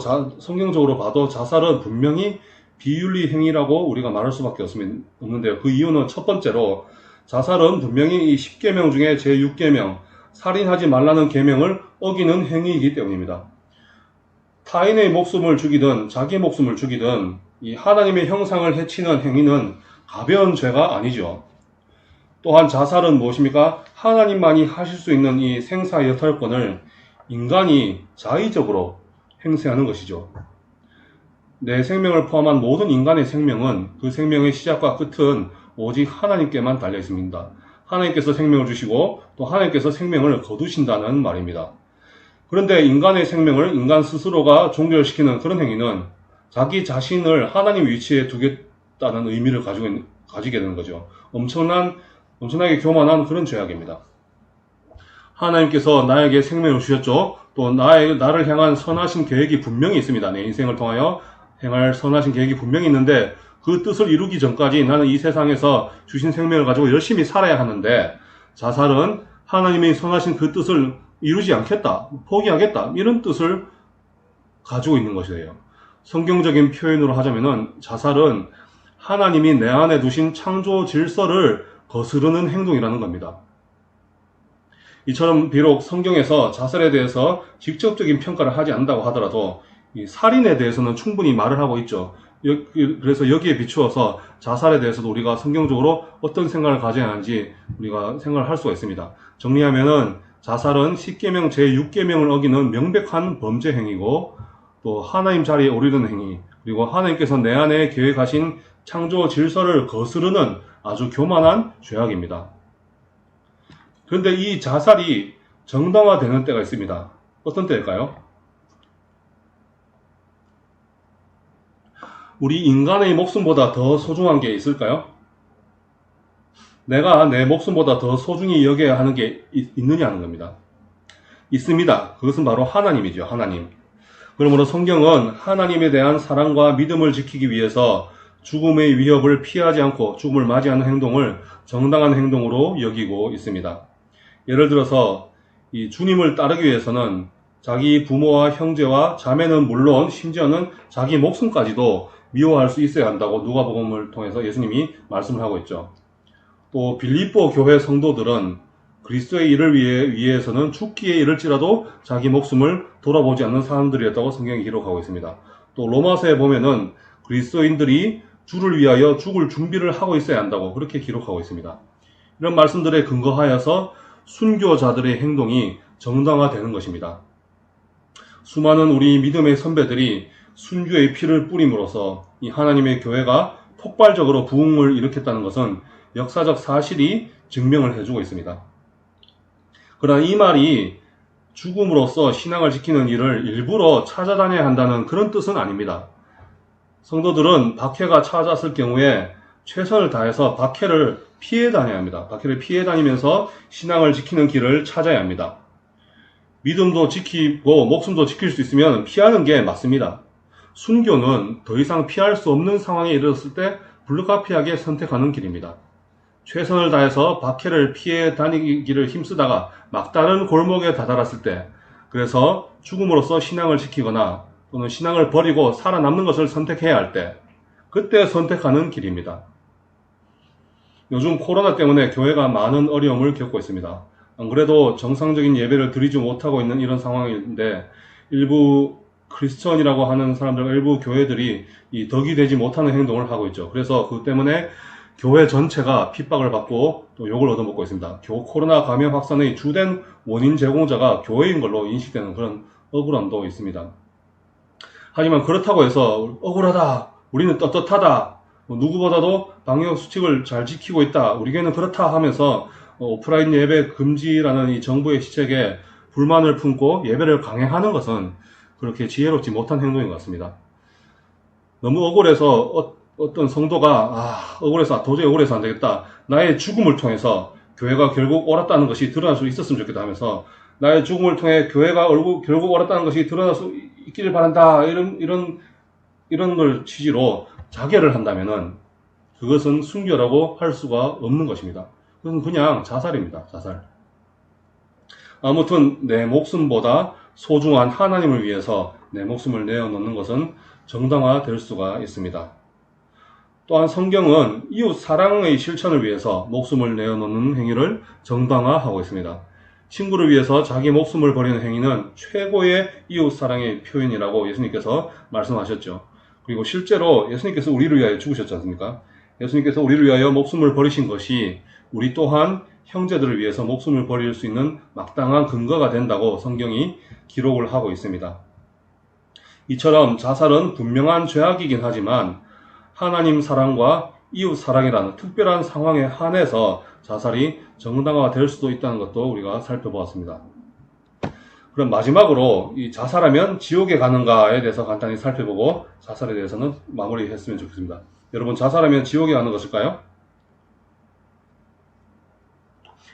봐도 자살은 분명히 비윤리 행위라고 우리가 말할 수밖에 없는데요. 그 이유는 첫 번째로 자살은 분명히 이 10계명 중에 제6계명 살인하지 말라는 계명을 어기는 행위이기 때문입니다. 타인의 목숨을 죽이든 자기 목숨을 죽이든 이 하나님의 형상을 해치는 행위는 가벼운 죄가 아니죠. 또한 자살은 무엇입니까? 하나님만이 하실 수 있는 이 생사 여탈권을 인간이 자의적으로 행사하는 것이죠. 내 생명을 포함한 모든 인간의 생명은 그 생명의 시작과 끝은 오직 하나님께만 달려 있습니다. 하나님께서 생명을 주시고 또 하나님께서 생명을 거두신다는 말입니다. 그런데 인간의 생명을 인간 스스로가 종결시키는 그런 행위는 자기 자신을 하나님 위치에 두겠다는 의미를 가지게 되는 거죠. 엄청나게 교만한 그런 죄악입니다. 하나님께서 나에게 생명을 주셨죠. 또 나를 향한 선하신 계획이 분명히 있습니다. 내 인생을 통하여 행할 선하신 계획이 분명히 있는데 그 뜻을 이루기 전까지 나는 이 세상에서 주신 생명을 가지고 열심히 살아야 하는데 자살은 하나님이 선하신 그 뜻을 이루지 않겠다, 포기하겠다, 이런 뜻을 가지고 있는 것이에요. 성경적인 표현으로 하자면은 자살은 하나님이 내 안에 두신 창조 질서를 거스르는 행동이라는 겁니다. 이처럼 비록 성경에서 자살에 대해서 직접적인 평가를 하지 않는다고 하더라도 이 살인에 대해서는 충분히 말을 하고 있죠. 그래서 여기에 비추어서 자살에 대해서도 우리가 성경적으로 어떤 생각을 가져야 하는지 우리가 생각을 할 수가 있습니다. 정리하면은 자살은 10계명 제6계명을 어기는 명백한 범죄 행위고 또 하나님 자리에 오르는 행위, 그리고 하나님께서 내 안에 계획하신 창조 질서를 거스르는 아주 교만한 죄악입니다. 그런데 이 자살이 정당화되는 때가 있습니다. 어떤 때일까요? 우리 인간의 목숨보다 더 소중한 게 있을까요? 내가 내 목숨보다 더 소중히 여겨야 하는 게 있느냐 하는 겁니다. 있습니다. 그것은 바로 하나님이죠. 하나님. 그러므로 성경은 하나님에 대한 사랑과 믿음을 지키기 위해서 죽음의 위협을 피하지 않고 죽음을 맞이하는 행동을 정당한 행동으로 여기고 있습니다. 예를 들어서 이 주님을 따르기 위해서는 자기 부모와 형제와 자매는 물론 심지어는 자기 목숨까지도 미워할 수 있어야 한다고 누가복음을 통해서 예수님이 말씀을 하고 있죠. 또 빌립보 교회 성도들은 그리스도의 일을 위해서는 죽기에 이를지라도 자기 목숨을 돌아보지 않는 사람들이었다고 성경이 기록하고 있습니다. 또 로마서에 보면은 그리스도인들이 주를 위하여 죽을 준비를 하고 있어야 한다고 그렇게 기록하고 있습니다. 이런 말씀들에 근거하여서 순교자들의 행동이 정당화되는 것입니다. 수많은 우리 믿음의 선배들이 순교의 피를 뿌림으로써 이 하나님의 교회가 폭발적으로 부흥을 일으켰다는 것은 역사적 사실이 증명을 해주고 있습니다. 그러나 이 말이 죽음으로써 신앙을 지키는 일을 일부러 찾아다녀야 한다는 그런 뜻은 아닙니다. 성도들은 박해가 찾아왔을 경우에 최선을 다해서 박해를 피해 다녀야 합니다. 박해를 피해 다니면서 신앙을 지키는 길을 찾아야 합니다. 믿음도 지키고 목숨도 지킬 수 있으면 피하는 게 맞습니다. 순교는 더 이상 피할 수 없는 상황에 이르렀을 때 불가피하게 선택하는 길입니다. 최선을 다해서 박해를 피해 다니기를 힘쓰다가 막다른 골목에 다다랐을 때, 그래서 죽음으로써 신앙을 지키거나 또는 신앙을 버리고 살아남는 것을 선택해야 할 때, 그때 선택하는 길입니다. 요즘 코로나 때문에 교회가 많은 어려움을 겪고 있습니다. 안 그래도 정상적인 예배를 드리지 못하고 있는 이런 상황인데, 일부 크리스천이라고 하는 사람들, 일부 교회들이 이 덕이 되지 못하는 행동을 하고 있죠. 그래서 그 때문에 교회 전체가 핍박을 받고 또 욕을 얻어먹고 있습니다. 코로나 감염 확산의 주된 원인 제공자가 교회인 걸로 인식되는 그런 억울함도 있습니다. 하지만 그렇다고 해서 억울하다, 우리는 떳떳하다, 누구보다도 방역 수칙을 잘 지키고 있다, 우리 교회는 그렇다 하면서 오프라인 예배 금지라는 이 정부의 시책에 불만을 품고 예배를 강행하는 것은 그렇게 지혜롭지 못한 행동인 것 같습니다. 너무 억울해서 어떤 성도가 억울해서 도저히 억울해서 안 되겠다, 나의 죽음을 통해서 교회가 결국 옳았다는 것이 드러날 수 있었으면 좋겠다 하면서 나의 죽음을 통해 교회가 결국 옳았다는 것이 드러날 수 있기를 바란다, 이런 걸 취지로 자결을 한다면은 그것은 순교라고 할 수가 없는 것입니다. 그것은 그냥 자살입니다. 자살. 아무튼 내 목숨보다 소중한 하나님을 위해서 내 목숨을 내어놓는 것은 정당화될 수가 있습니다. 또한 성경은 이웃 사랑의 실천을 위해서 목숨을 내어놓는 행위를 정당화하고 있습니다. 친구를 위해서 자기 목숨을 버리는 행위는 최고의 이웃 사랑의 표현이라고 예수님께서 말씀하셨죠. 그리고 실제로 예수님께서 우리를 위하여 죽으셨지 않습니까? 예수님께서 우리를 위하여 목숨을 버리신 것이 우리 또한 형제들을 위해서 목숨을 버릴 수 있는 마땅한 근거가 된다고 성경이 기록을 하고 있습니다. 이처럼 자살은 분명한 죄악이긴 하지만 하나님 사랑과 이웃 사랑이라는 특별한 상황에 한해서 자살이 정당화가 될 수도 있다는 것도 우리가 살펴보았습니다. 그럼 마지막으로 이 자살하면 지옥에 가는가에 대해서 간단히 살펴보고 자살에 대해서는 마무리했으면 좋겠습니다. 여러분, 자살하면 지옥에 가는 것일까요?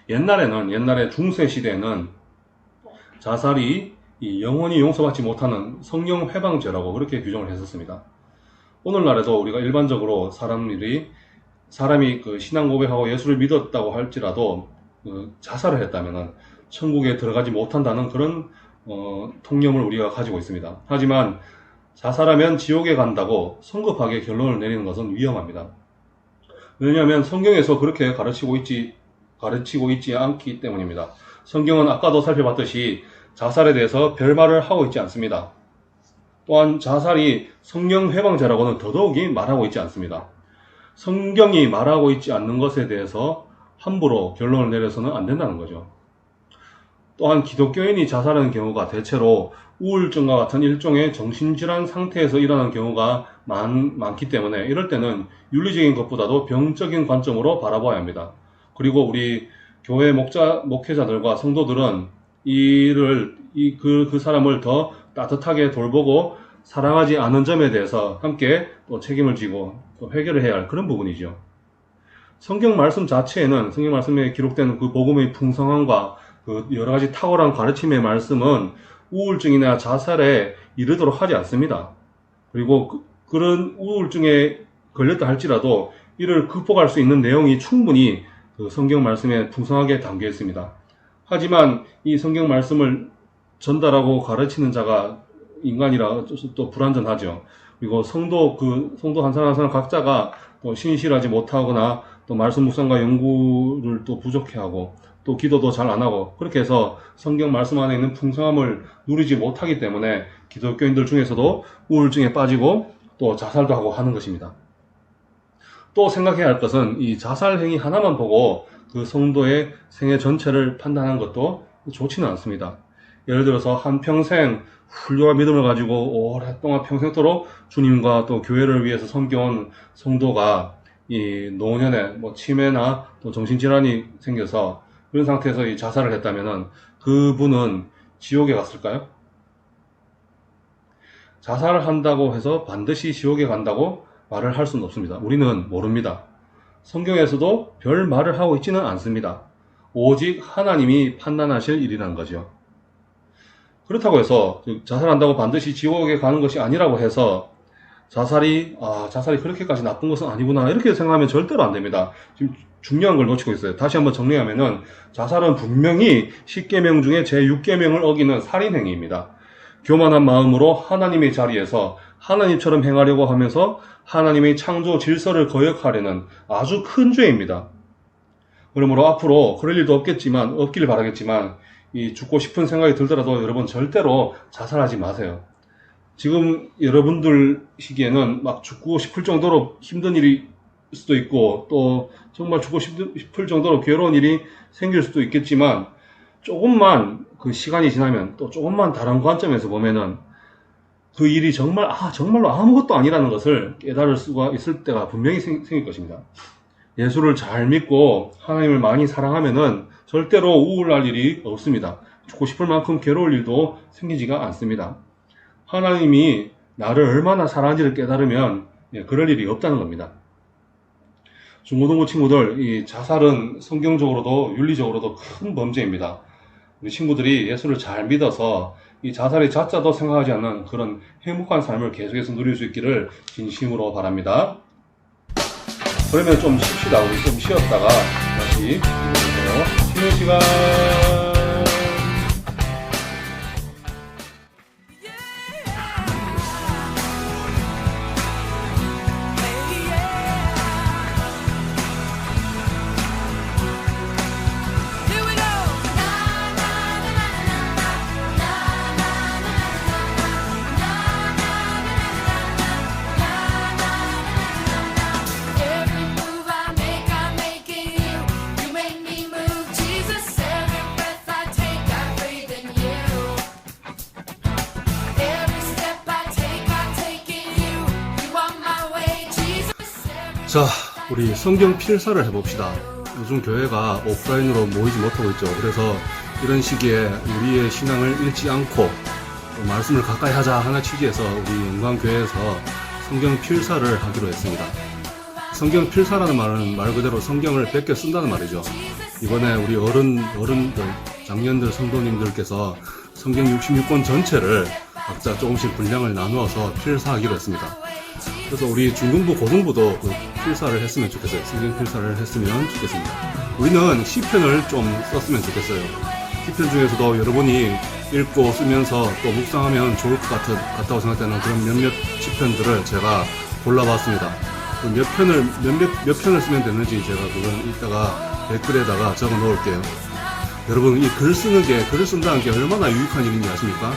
옛날에 중세 시대에는 자살이 영원히 용서받지 못하는 성령 회방죄라고 그렇게 규정을 했었습니다. 오늘날에도 우리가 일반적으로 사람이 그 신앙 고백하고 예수를 믿었다고 할지라도 자살을 했다면은 천국에 들어가지 못한다는 그런 통념을 우리가 가지고 있습니다. 하지만 자살하면 지옥에 간다고 성급하게 결론을 내리는 것은 위험합니다. 왜냐하면 성경에서 그렇게 가르치고 있지 않기 때문입니다. 성경은 아까도 살펴봤듯이 자살에 대해서 별말을 하고 있지 않습니다. 또한 자살이 성령 회방죄라고는 더더욱이 말하고 있지 않습니다. 성경이 말하고 있지 않는 것에 대해서 함부로 결론을 내려서는 안 된다는 거죠. 또한 기독교인이 자살하는 경우가 대체로 우울증과 같은 일종의 정신질환 상태에서 일어나는 경우가 많기 때문에 이럴 때는 윤리적인 것보다도 병적인 관점으로 바라봐야 합니다. 그리고 우리 교회 목회자들과 성도들은 그 사람을 더 따뜻하게 돌보고 사랑하지 않은 점에 대해서 함께 또 책임을 지고 또 해결을 해야 할 그런 부분이죠. 성경 말씀 자체에는 성경 말씀에 기록된 그 복음의 풍성함과 그 여러 가지 탁월한 가르침의 말씀은 우울증이나 자살에 이르도록 하지 않습니다. 그리고 그런 우울증에 걸렸다 할지라도 이를 극복할 수 있는 내용이 충분히 그 성경 말씀에 풍성하게 담겨 있습니다. 하지만 이 성경 말씀을 전달하고 가르치는 자가 인간이라 또 불완전하죠. 그리고 성도 한 사람 한 사람 각자가 또 신실하지 못하거나 또 말씀 묵상과 연구를 또 부족해하고 또 기도도 잘 안 하고 그렇게 해서 성경 말씀 안에 있는 풍성함을 누리지 못하기 때문에 기독교인들 중에서도 우울증에 빠지고 또 자살도 하고 하는 것입니다. 또 생각해야 할 것은 이 자살 행위 하나만 보고 그 성도의 생애 전체를 판단하는 것도 좋지는 않습니다. 예를 들어서 한평생 훌륭한 믿음을 가지고 오랫동안 평생토록 주님과 또 교회를 위해서 섬겨온 성도가 이 노년에 뭐 치매나 또 정신질환이 생겨서 그런 상태에서 이 자살을 했다면은 그분은 지옥에 갔을까요? 자살을 한다고 해서 반드시 지옥에 간다고 말을 할 수는 없습니다. 우리는 모릅니다. 성경에서도 별 말을 하고 있지는 않습니다. 오직 하나님이 판단하실 일이라는 거죠. 그렇다고 해서 자살한다고 반드시 지옥에 가는 것이 아니라고 해서 자살이 그렇게까지 나쁜 것은 아니구나 이렇게 생각하면 절대로 안 됩니다. 지금 중요한 걸 놓치고 있어요. 다시 한번 정리하면은 자살은 분명히 10계명 중에 제6계명을 어기는 살인행위입니다. 교만한 마음으로 하나님의 자리에서 하나님처럼 행하려고 하면서 하나님의 창조 질서를 거역하려는 아주 큰 죄입니다. 그러므로 앞으로 그럴 일도 없기를 바라겠지만 이 죽고 싶은 생각이 들더라도 여러분 절대로 자살하지 마세요. 지금 여러분들 시기에는 막 죽고 싶을 정도로 힘든 일이 수도 있고 또 정말 죽고 싶을 정도로 괴로운 일이 생길 수도 있겠지만 조금만 그 시간이 지나면 또 조금만 다른 관점에서 보면은 그 일이 정말로 아무것도 아니라는 것을 깨달을 수가 있을 때가 분명히 생길 것입니다. 예수를 잘 믿고 하나님을 많이 사랑하면은 절대로 우울할 일이 없습니다. 죽고 싶을 만큼 괴로울 일도 생기지가 않습니다. 하나님이 나를 얼마나 사랑하는지를 깨달으면 그럴 일이 없다는 겁니다. 중고등부 친구들, 이 자살은 성경적으로도 윤리적으로도 큰 범죄입니다. 우리 친구들이 예수를 잘 믿어서 이 자살의 자자도 생각하지 않는 그런 행복한 삶을 계속해서 누릴 수 있기를 진심으로 바랍니다. 그러면 좀 쉽시다. 우리 좀 쉬었다가 다시 해볼게요. 쉬는 시간. 자, 우리 성경 필사를 해봅시다. 요즘 교회가 오프라인으로 모이지 못하고 있죠. 그래서 이런 시기에 우리의 신앙을 잃지 않고 말씀을 가까이 하자 하는 취지에서 우리 영광교회에서 성경 필사를 하기로 했습니다. 성경 필사라는 말은 말 그대로 성경을 베껴 쓴다는 말이죠. 이번에 우리 어른들, 장년들, 성도님들께서 성경 66권 전체를 각자 조금씩 분량을 나누어서 필사하기로 했습니다. 그래서 우리 중등부, 고등부도 그 필사를 했으면 좋겠어요. 성경 필사를 했으면 좋겠습니다. 우리는 시편을 좀 썼으면 좋겠어요. 시편 중에서도 여러분이 읽고 쓰면서 또 묵상하면 좋을 것 같다고 생각되는 그런 몇몇 시편들을 제가 골라봤습니다. 몇 편을 쓰면 되는지 제가 그건 이따가 댓글에다가 적어 놓을게요. 여러분, 이 글을 쓴다는 게 얼마나 유익한 일인지 아십니까?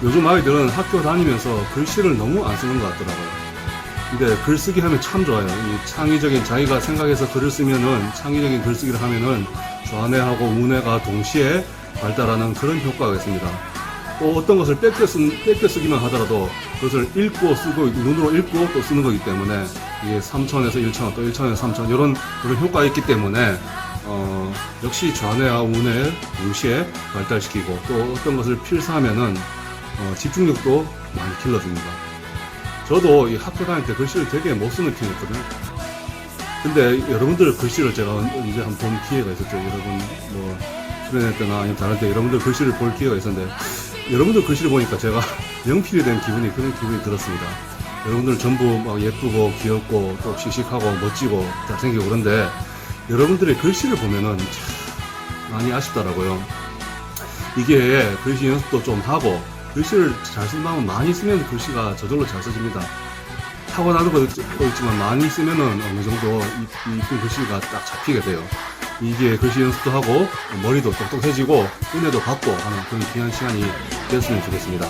요즘 아이들은 학교 다니면서 글씨를 너무 안 쓰는 것 같더라고요. 근데 글쓰기 하면 참 좋아요. 이 창의적인 자기가 생각해서 글을 쓰면은 창의적인 글쓰기를 하면은 좌뇌하고 우뇌가 동시에 발달하는 그런 효과가 있습니다. 또 어떤 것을 뺏겨 쓰기만 하더라도 그것을 읽고 쓰고 눈으로 읽고 또 쓰는 거기 때문에 이게 3차원에서 1차원 또 1차원에서 3차원 이런 효과가 있기 때문에 역시 좌뇌와 우뇌 동시에 발달시키고 또 어떤 것을 필사하면은 집중력도 많이 길러줍니다. 저도 이 학교 다닐 때 글씨를 되게 못 쓰는 편이었거든요. 근데 여러분들 글씨를 제가 언제 한번 본 기회가 있었죠. 여러분 뭐 수련회 때나 아니면 다른 때 여러분들 글씨를 볼 기회가 있었는데 여러분들 글씨를 보니까 제가 영필이 된 그런 기분이 들었습니다. 여러분들 전부 막 예쁘고 귀엽고 또 씩씩하고 멋지고 잘생기고 그런데 여러분들의 글씨를 보면은 참 많이 아쉽더라고요. 이게 글씨 연습도 좀 하고 글씨를 잘 쓴다면 많이 쓰면 글씨가 저절로 잘 써집니다. 타고나는 것도 있지만 많이 쓰면은 어느 정도 이쁜 글씨가 딱 잡히게 돼요. 이게 글씨 연습도 하고 머리도 똑똑해지고 은혜도 받고 하는 그런 귀한 시간이 됐으면 좋겠습니다.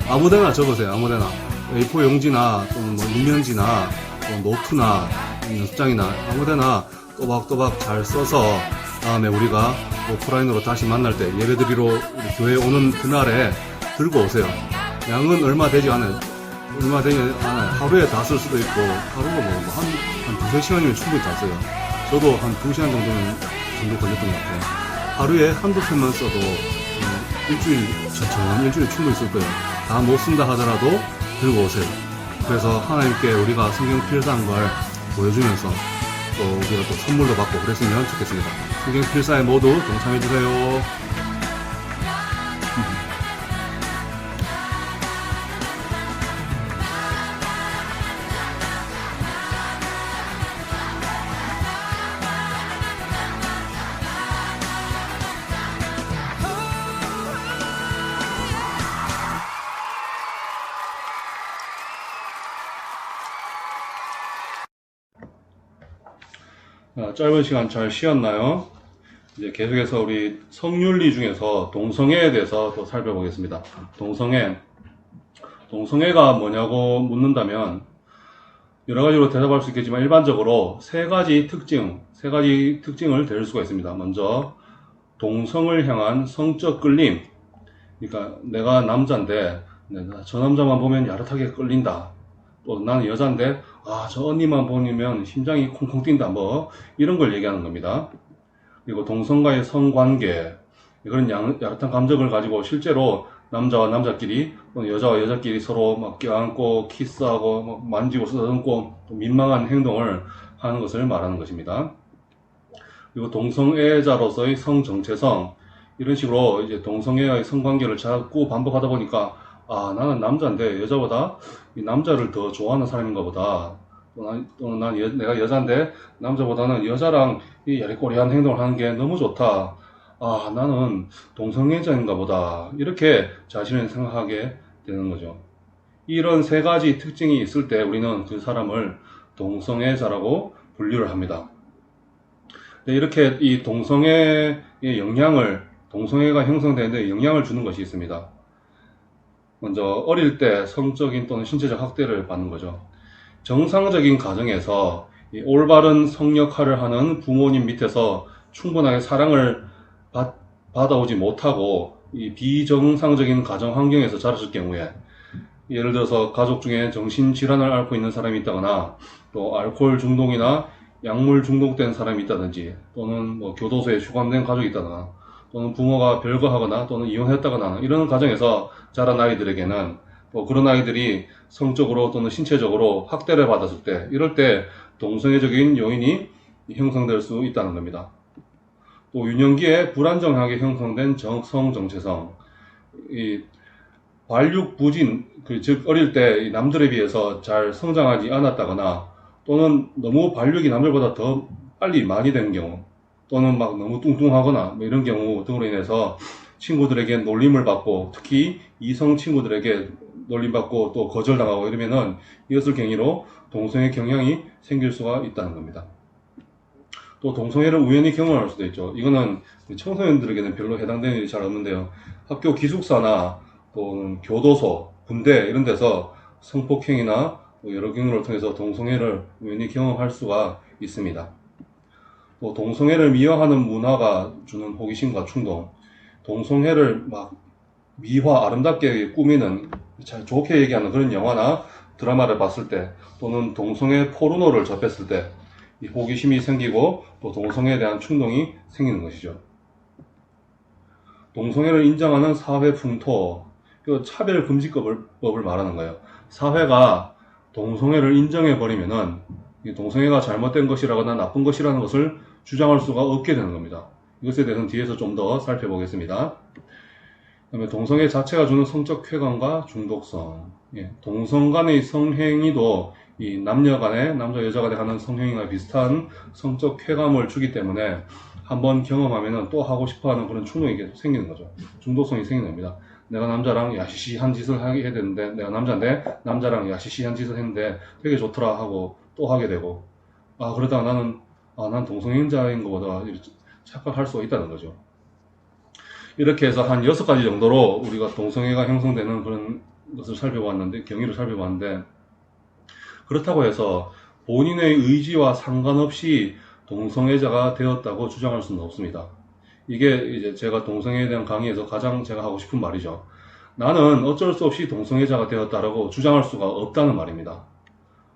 아무데나 적으세요. 아무데나 A4 용지나 또는 뭐 일면지나 또 노트나 연습장이나 아무데나 또박또박 잘 써서 다음에 우리가 오프라인으로 다시 만날 때 예배드리러 우리 교회에 오는 그날에 들고 오세요. 양은 얼마 되지 않아요. 하루에 다 쓸 수도 있고, 하루가 한 두세 시간이면 충분히 다 써요. 저도 한 2시간 정도 걸렸던 것 같아요. 하루에 한두 편만 써도 일주일 충분히 쓸 거예요. 다 못 쓴다 하더라도 들고 오세요. 그래서 하나님께 우리가 성경 필사한 걸 보여주면서 또 우리가 또 선물도 받고 그랬으면 좋겠습니다. 성경 필사에 모두 동참해주세요. 짧은 시간 잘 쉬었나요? 이제 계속해서 우리 성윤리 중에서 동성애에 대해서 또 살펴보겠습니다. 동성애가 뭐냐고 묻는다면 여러 가지로 대답할 수 있겠지만 일반적으로 세 가지 특징을 댈 수가 있습니다. 먼저 동성을 향한 성적 끌림. 그러니까 내가 남자인데 저 남자만 보면 야릇하게 끌린다. 또 나는 여잔데 저 언니만 보면 심장이 콩콩 뛴다, 뭐 이런 걸 얘기하는 겁니다. 그리고 동성과의 성관계, 그런 야릇한 감정을 가지고 실제로 남자와 남자끼리 또는 여자와 여자끼리 서로 막 껴안고 키스하고 막 만지고 쓰다듬고 민망한 행동을 하는 것을 말하는 것입니다. 그리고 동성애자로서의 성정체성, 이런 식으로 이제 동성애와의 성관계를 자꾸 반복하다 보니까 나는 남자인데 여자보다 이 남자를 더 좋아하는 사람인가 보다. 또는 내가 여자인데 남자보다는 여자랑 이 야리꼬리한 행동을 하는 게 너무 좋다. 나는 동성애자인가 보다. 이렇게 자신을 생각하게 되는 거죠. 이런 세 가지 특징이 있을 때 우리는 그 사람을 동성애자라고 분류를 합니다. 이렇게 이 동성애의 동성애가 형성되는데 영향을 주는 것이 있습니다. 먼저 어릴 때 성적인 또는 신체적 학대를 받는 거죠. 정상적인 가정에서 이 올바른 성 역할을 하는 부모님 밑에서 충분하게 사랑을 받아오지 못하고 이 비정상적인 가정 환경에서 자랐을 경우에, 예를 들어서 가족 중에 정신질환을 앓고 있는 사람이 있다거나 또 알코올 중독이나 약물 중독된 사람이 있다든지, 또는 뭐 교도소에 수감된 가족이 있다거나, 또는 부모가 별거하거나 또는 이혼했다거나 이런 가정에서 자란 아이들에게는 그런 아이들이 성적으로 또는 신체적으로 학대를 받았을 때, 이럴 때 동성애적인 요인이 형성될 수 있다는 겁니다. 또 유년기에 불안정하게 형성된 성정체성, 이 발육 부진, 즉 어릴 때 남들에 비해서 잘 성장하지 않았다거나, 또는 너무 발육이 남들보다 더 빨리 많이 된 경우, 또는 막 너무 뚱뚱하거나 뭐 이런 경우 등으로 인해서 친구들에게 놀림을 받고, 특히 이성 친구들에게 놀림받고 또 거절당하고 이러면은 이것을 계기로 동성애 경향이 생길 수가 있다는 겁니다. 또 동성애를 우연히 경험할 수도 있죠. 이거는 청소년들에게는 별로 해당되는 일이 잘 없는데요. 학교 기숙사나 또는 교도소, 군대 이런 데서 성폭행이나 여러 경우를 통해서 동성애를 우연히 경험할 수가 있습니다. 또 동성애를 미화하는 문화가 주는 호기심과 충동, 동성애를 막 아름답게 꾸미는, 잘 좋게 얘기하는 그런 영화나 드라마를 봤을 때, 또는 동성애 포르노를 접했을 때 이 호기심이 생기고 또 동성애에 대한 충동이 생기는 것이죠. 동성애를 인정하는 사회 풍토, 차별금지법을 말하는 거예요. 사회가 동성애를 인정해버리면은 동성애가 잘못된 것이라거나 나쁜 것이라는 것을 주장할 수가 없게 되는 겁니다. 이것에 대해서는 뒤에서 좀 더 살펴보겠습니다. 그다음에 동성애 자체가 주는 성적 쾌감과 중독성. 동성 간의 성행위도 이 남자 여자 간에 하는 성행위와 비슷한 성적 쾌감을 주기 때문에 한번 경험하면은 또 하고 싶어 하는 그런 충동이 계속 생기는 거죠. 중독성이 생기는 겁니다. 내가 남자랑 야시시한 짓을 하게 되는데, 내가 남자인데 남자랑 야시시한 짓을 했는데 되게 좋더라 하고 또 하게 되고, 그러다가 난 동성애자인 것보다 착각할 수가 있다는 거죠. 이렇게 해서 한 6가지 정도로 우리가 동성애가 형성되는 그런 것을 경위를 살펴봤는데, 그렇다고 해서 본인의 의지와 상관없이 동성애자가 되었다고 주장할 수는 없습니다. 이게 이제 제가 동성애에 대한 강의에서 가장 제가 하고 싶은 말이죠. 나는 어쩔 수 없이 동성애자가 되었다라고 주장할 수가 없다는 말입니다.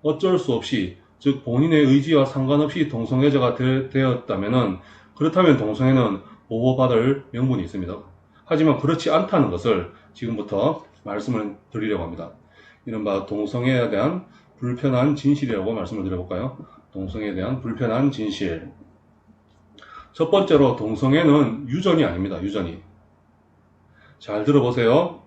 어쩔 수 없이, 즉 본인의 의지와 상관없이 동성애자가 되었다면은, 그렇다면 동성애는 보호받을 명분이 있습니다. 하지만 그렇지 않다는 것을 지금부터 말씀을 드리려고 합니다. 이른바 동성애에 대한 불편한 진실이라고 말씀을 드려볼까요? 동성애에 대한 불편한 진실. 첫 번째로 동성애는 유전이 아닙니다. 유전이. 잘 들어보세요.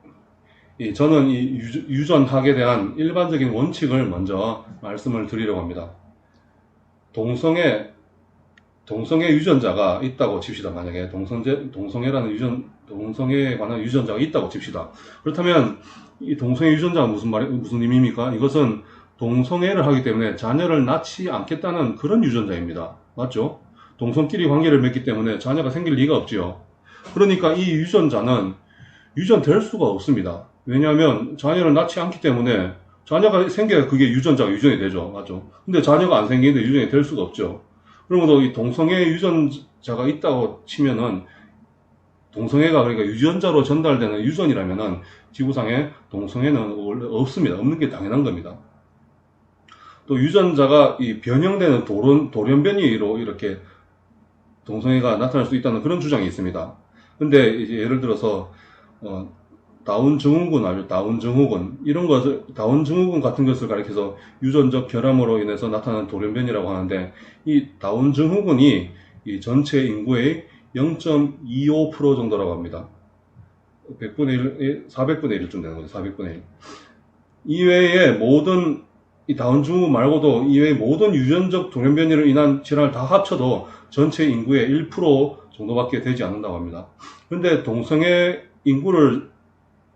저는 이 유전학에 대한 일반적인 원칙을 먼저 말씀을 드리려고 합니다. 동성애 유전자가 있다고 칩시다. 만약에 동성애에 관한 유전자가 있다고 칩시다. 그렇다면 이 동성애 유전자가 무슨 의미입니까? 이것은 동성애를 하기 때문에 자녀를 낳지 않겠다는 그런 유전자입니다. 맞죠? 동성끼리 관계를 맺기 때문에 자녀가 생길 리가 없지요. 그러니까 이 유전자는 유전될 수가 없습니다. 왜냐하면 자녀를 낳지 않기 때문에 자녀가 생겨야 그게 유전이 되죠. 맞죠? 근데 자녀가 안 생기는데 유전이 될 수가 없죠. 그러므로 이 동성애 유전자가 있다고 치면은, 동성애가 그러니까 유전자로 전달되는 유전이라면은 지구상에 동성애는 원래 없습니다. 없는 게 당연한 겁니다. 또 유전자가 이 변형되는 돌연변이로 이렇게 동성애가 나타날 수 있다는 그런 주장이 있습니다. 근데 이제 예를 들어서 다운 증후군 다운 증후군 같은 것을 가리켜서 유전적 결함으로 인해서 나타나는 돌연변이라고 하는데, 이 다운 증후군이 이 전체 인구의 0.25% 정도라고 합니다. 100분의 1, 400분의 1쯤 되는 거죠. 400분의 1. 이외에 이 다운 증후군 말고도 이외의 모든 유전적 돌연변이로 인한 질환을 다 합쳐도 전체 인구의 1% 정도밖에 되지 않는다고 합니다. 근데 동성애 인구를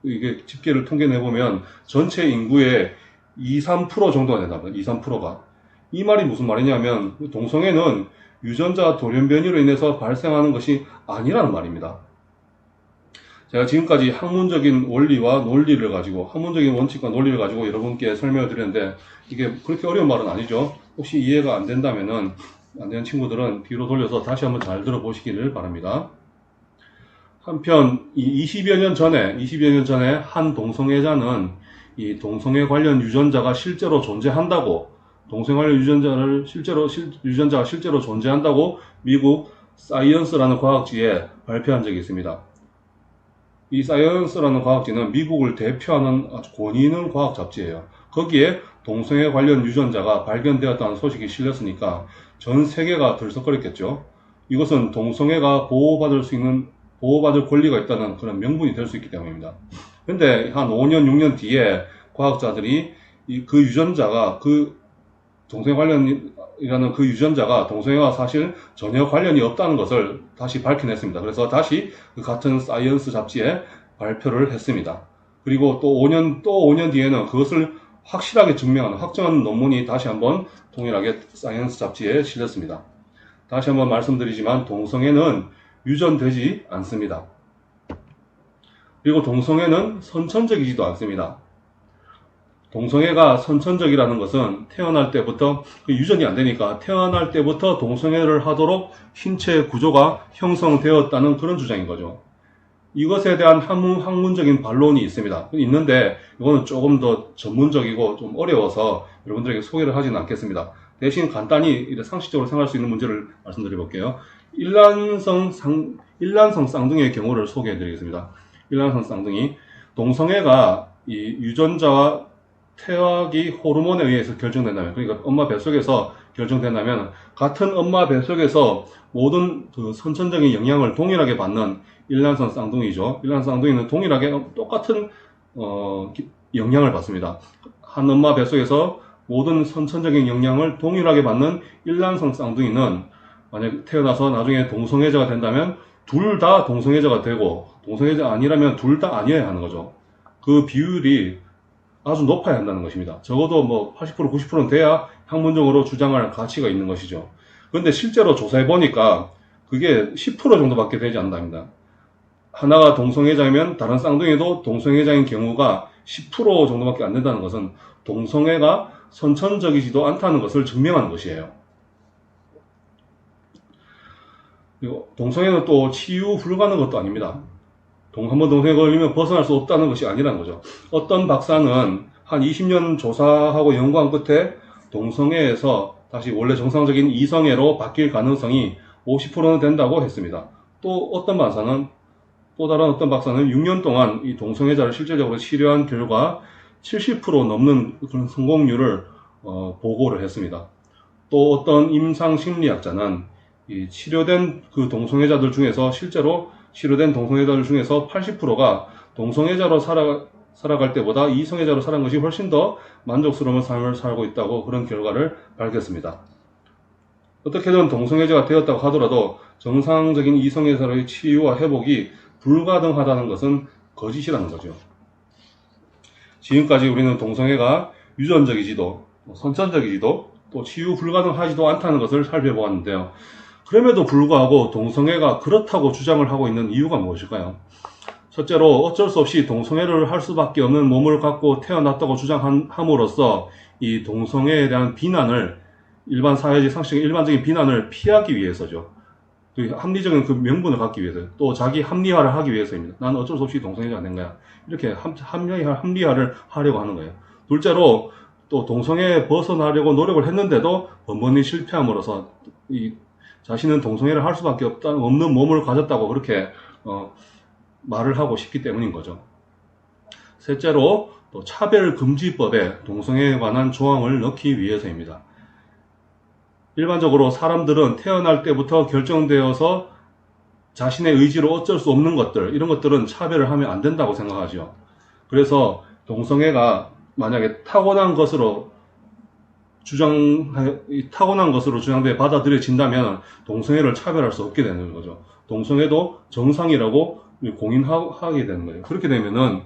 이게 집계를 통계내보면 전체 인구의 2-3% 정도가 된답니다. 2-3%가. 이 말이 무슨 말이냐면, 동성애는 유전자 돌연변이로 인해서 발생하는 것이 아니라는 말입니다. 제가 지금까지 학문적인 원리와 논리를 가지고, 학문적인 원칙과 논리를 가지고 여러분께 설명을 드렸는데, 이게 그렇게 어려운 말은 아니죠. 혹시 이해가 안 된다면은, 안 되는 친구들은 뒤로 돌려서 다시 한번 잘 들어보시기를 바랍니다. 한편 20여 년 전에 한 동성애자는 이 동성애 관련 유전자가 실제로 존재한다고, 동성애 관련 유전자가 실제로 존재한다고 미국 사이언스라는 과학지에 발표한 적이 있습니다. 이 사이언스라는 과학지는 미국을 대표하는 아주 권위 있는 과학 잡지예요. 거기에 동성애 관련 유전자가 발견되었다는 소식이 실렸으니까 전 세계가 들썩거렸겠죠. 이것은 동성애가 보호받을 권리가 있다는 그런 명분이 될 수 있기 때문입니다. 근데 한 5년, 6년 뒤에 과학자들이 그 유전자가, 동성애 관련이라는 그 유전자가 동성애와 사실 전혀 관련이 없다는 것을 다시 밝혀냈습니다. 그래서 다시 그 같은 사이언스 잡지에 발표를 했습니다. 그리고 또 5년 뒤에는 그것을 확실하게 확정하는 논문이 다시 한번 동일하게 사이언스 잡지에 실렸습니다. 다시 한번 말씀드리지만 동성애는 유전되지 않습니다. 그리고 동성애는 선천적이지도 않습니다. 동성애가 선천적이라는 것은 태어날 때부터, 유전이 안 되니까 태어날 때부터 동성애를 하도록 신체 구조가 형성되었다는 그런 주장인 거죠. 이것에 대한 학문적인 반론이 있는데 이거는 조금 더 전문적이고 좀 어려워서 여러분들에게 소개를 하지는 않겠습니다. 대신 간단히 상식적으로 생각할 수 있는 문제를 말씀드려 볼게요. 일란성 쌍둥이의 경우를 소개해 드리겠습니다. 일란성 쌍둥이. 동성애가 이 유전자와 태아기 호르몬에 의해서 결정된다면, 그러니까 엄마 뱃속에서 결정된다면, 같은 엄마 뱃속에서 모든 그 선천적인 영향을 동일하게 받는 일란성 쌍둥이죠. 일란성 쌍둥이는 동일하게 똑같은 영향을 받습니다. 한 엄마 뱃속에서 모든 선천적인 영향을 동일하게 받는 일란성 쌍둥이는 만약 태어나서 나중에 동성애자가 된다면 둘 다 동성애자가 되고, 동성애자 아니라면 둘 다 아니어야 하는 거죠. 그 비율이 아주 높아야 한다는 것입니다. 적어도 80%, 90%는 돼야 학문적으로 주장할 가치가 있는 것이죠. 그런데 실제로 조사해 보니까 그게 10% 정도밖에 되지 않는답니다. 하나가 동성애자이면 다른 쌍둥이도 동성애자인 경우가 10% 정도밖에 안 된다는 것은 동성애가 선천적이지도 않다는 것을 증명하는 것이에요. 그리고 동성애는 또 치유 불가능한 것도 아닙니다. 한번 동성애에 걸리면 벗어날 수 없다는 것이 아니라는 거죠. 어떤 박사는 한 20년 조사하고 연구한 끝에 동성애에서 다시 원래 정상적인 이성애로 바뀔 가능성이 50%는 된다고 했습니다. 또 다른 어떤 박사는 6년 동안 이 동성애자를 실질적으로 치료한 결과 70% 넘는 그런 성공률을 보고를 했습니다. 또 어떤 임상심리학자는 이 치료된 그 동성애자들 중에서 실제로 치료된 동성애자들 중에서 80%가 동성애자로 살아갈 때보다 이성애자로 살아간 것이 훨씬 더 만족스러운 삶을 살고 있다고 그런 결과를 밝혔습니다. 어떻게든 동성애자가 되었다고 하더라도 정상적인 이성애자의 치유와 회복이 불가능하다는 것은 거짓이라는 거죠. 지금까지 우리는 동성애가 유전적이지도 선천적이지도 또 치유 불가능하지도 않다는 것을 살펴보았는데요. 그럼에도 불구하고 동성애가 그렇다고 주장을 하고 있는 이유가 무엇일까요? 첫째로 어쩔 수 없이 동성애를 할 수밖에 없는 몸을 갖고 태어났다고 주장함으로써 이 동성애에 대한 비난을 일반 사회적 상식의 일반적인 비난을 피하기 위해서죠. 그 합리적인 그 명분을 갖기 위해서, 또 자기 합리화를 하기 위해서입니다. 나는 어쩔 수 없이 동성애자가 된 거야. 이렇게 합리화를 하려고 하는 거예요. 둘째로 또 동성애에 벗어나려고 노력을 했는데도 번번이 실패함으로써 이 자신은 동성애를 할 수밖에 없는 몸을 가졌다고 그렇게 말을 하고 싶기 때문인 거죠. 셋째로 또 차별금지법에 동성애에 관한 조항을 넣기 위해서입니다. 일반적으로 사람들은 태어날 때부터 결정되어서 자신의 의지로 어쩔 수 없는 것들, 이런 것들은 차별을 하면 안 된다고 생각하죠. 그래서 동성애가 만약에 타고난 것으로 주장돼 받아들여진다면 동성애를 차별할 수 없게 되는 거죠. 동성애도 정상이라고 공인하게 되는 거예요. 그렇게 되면은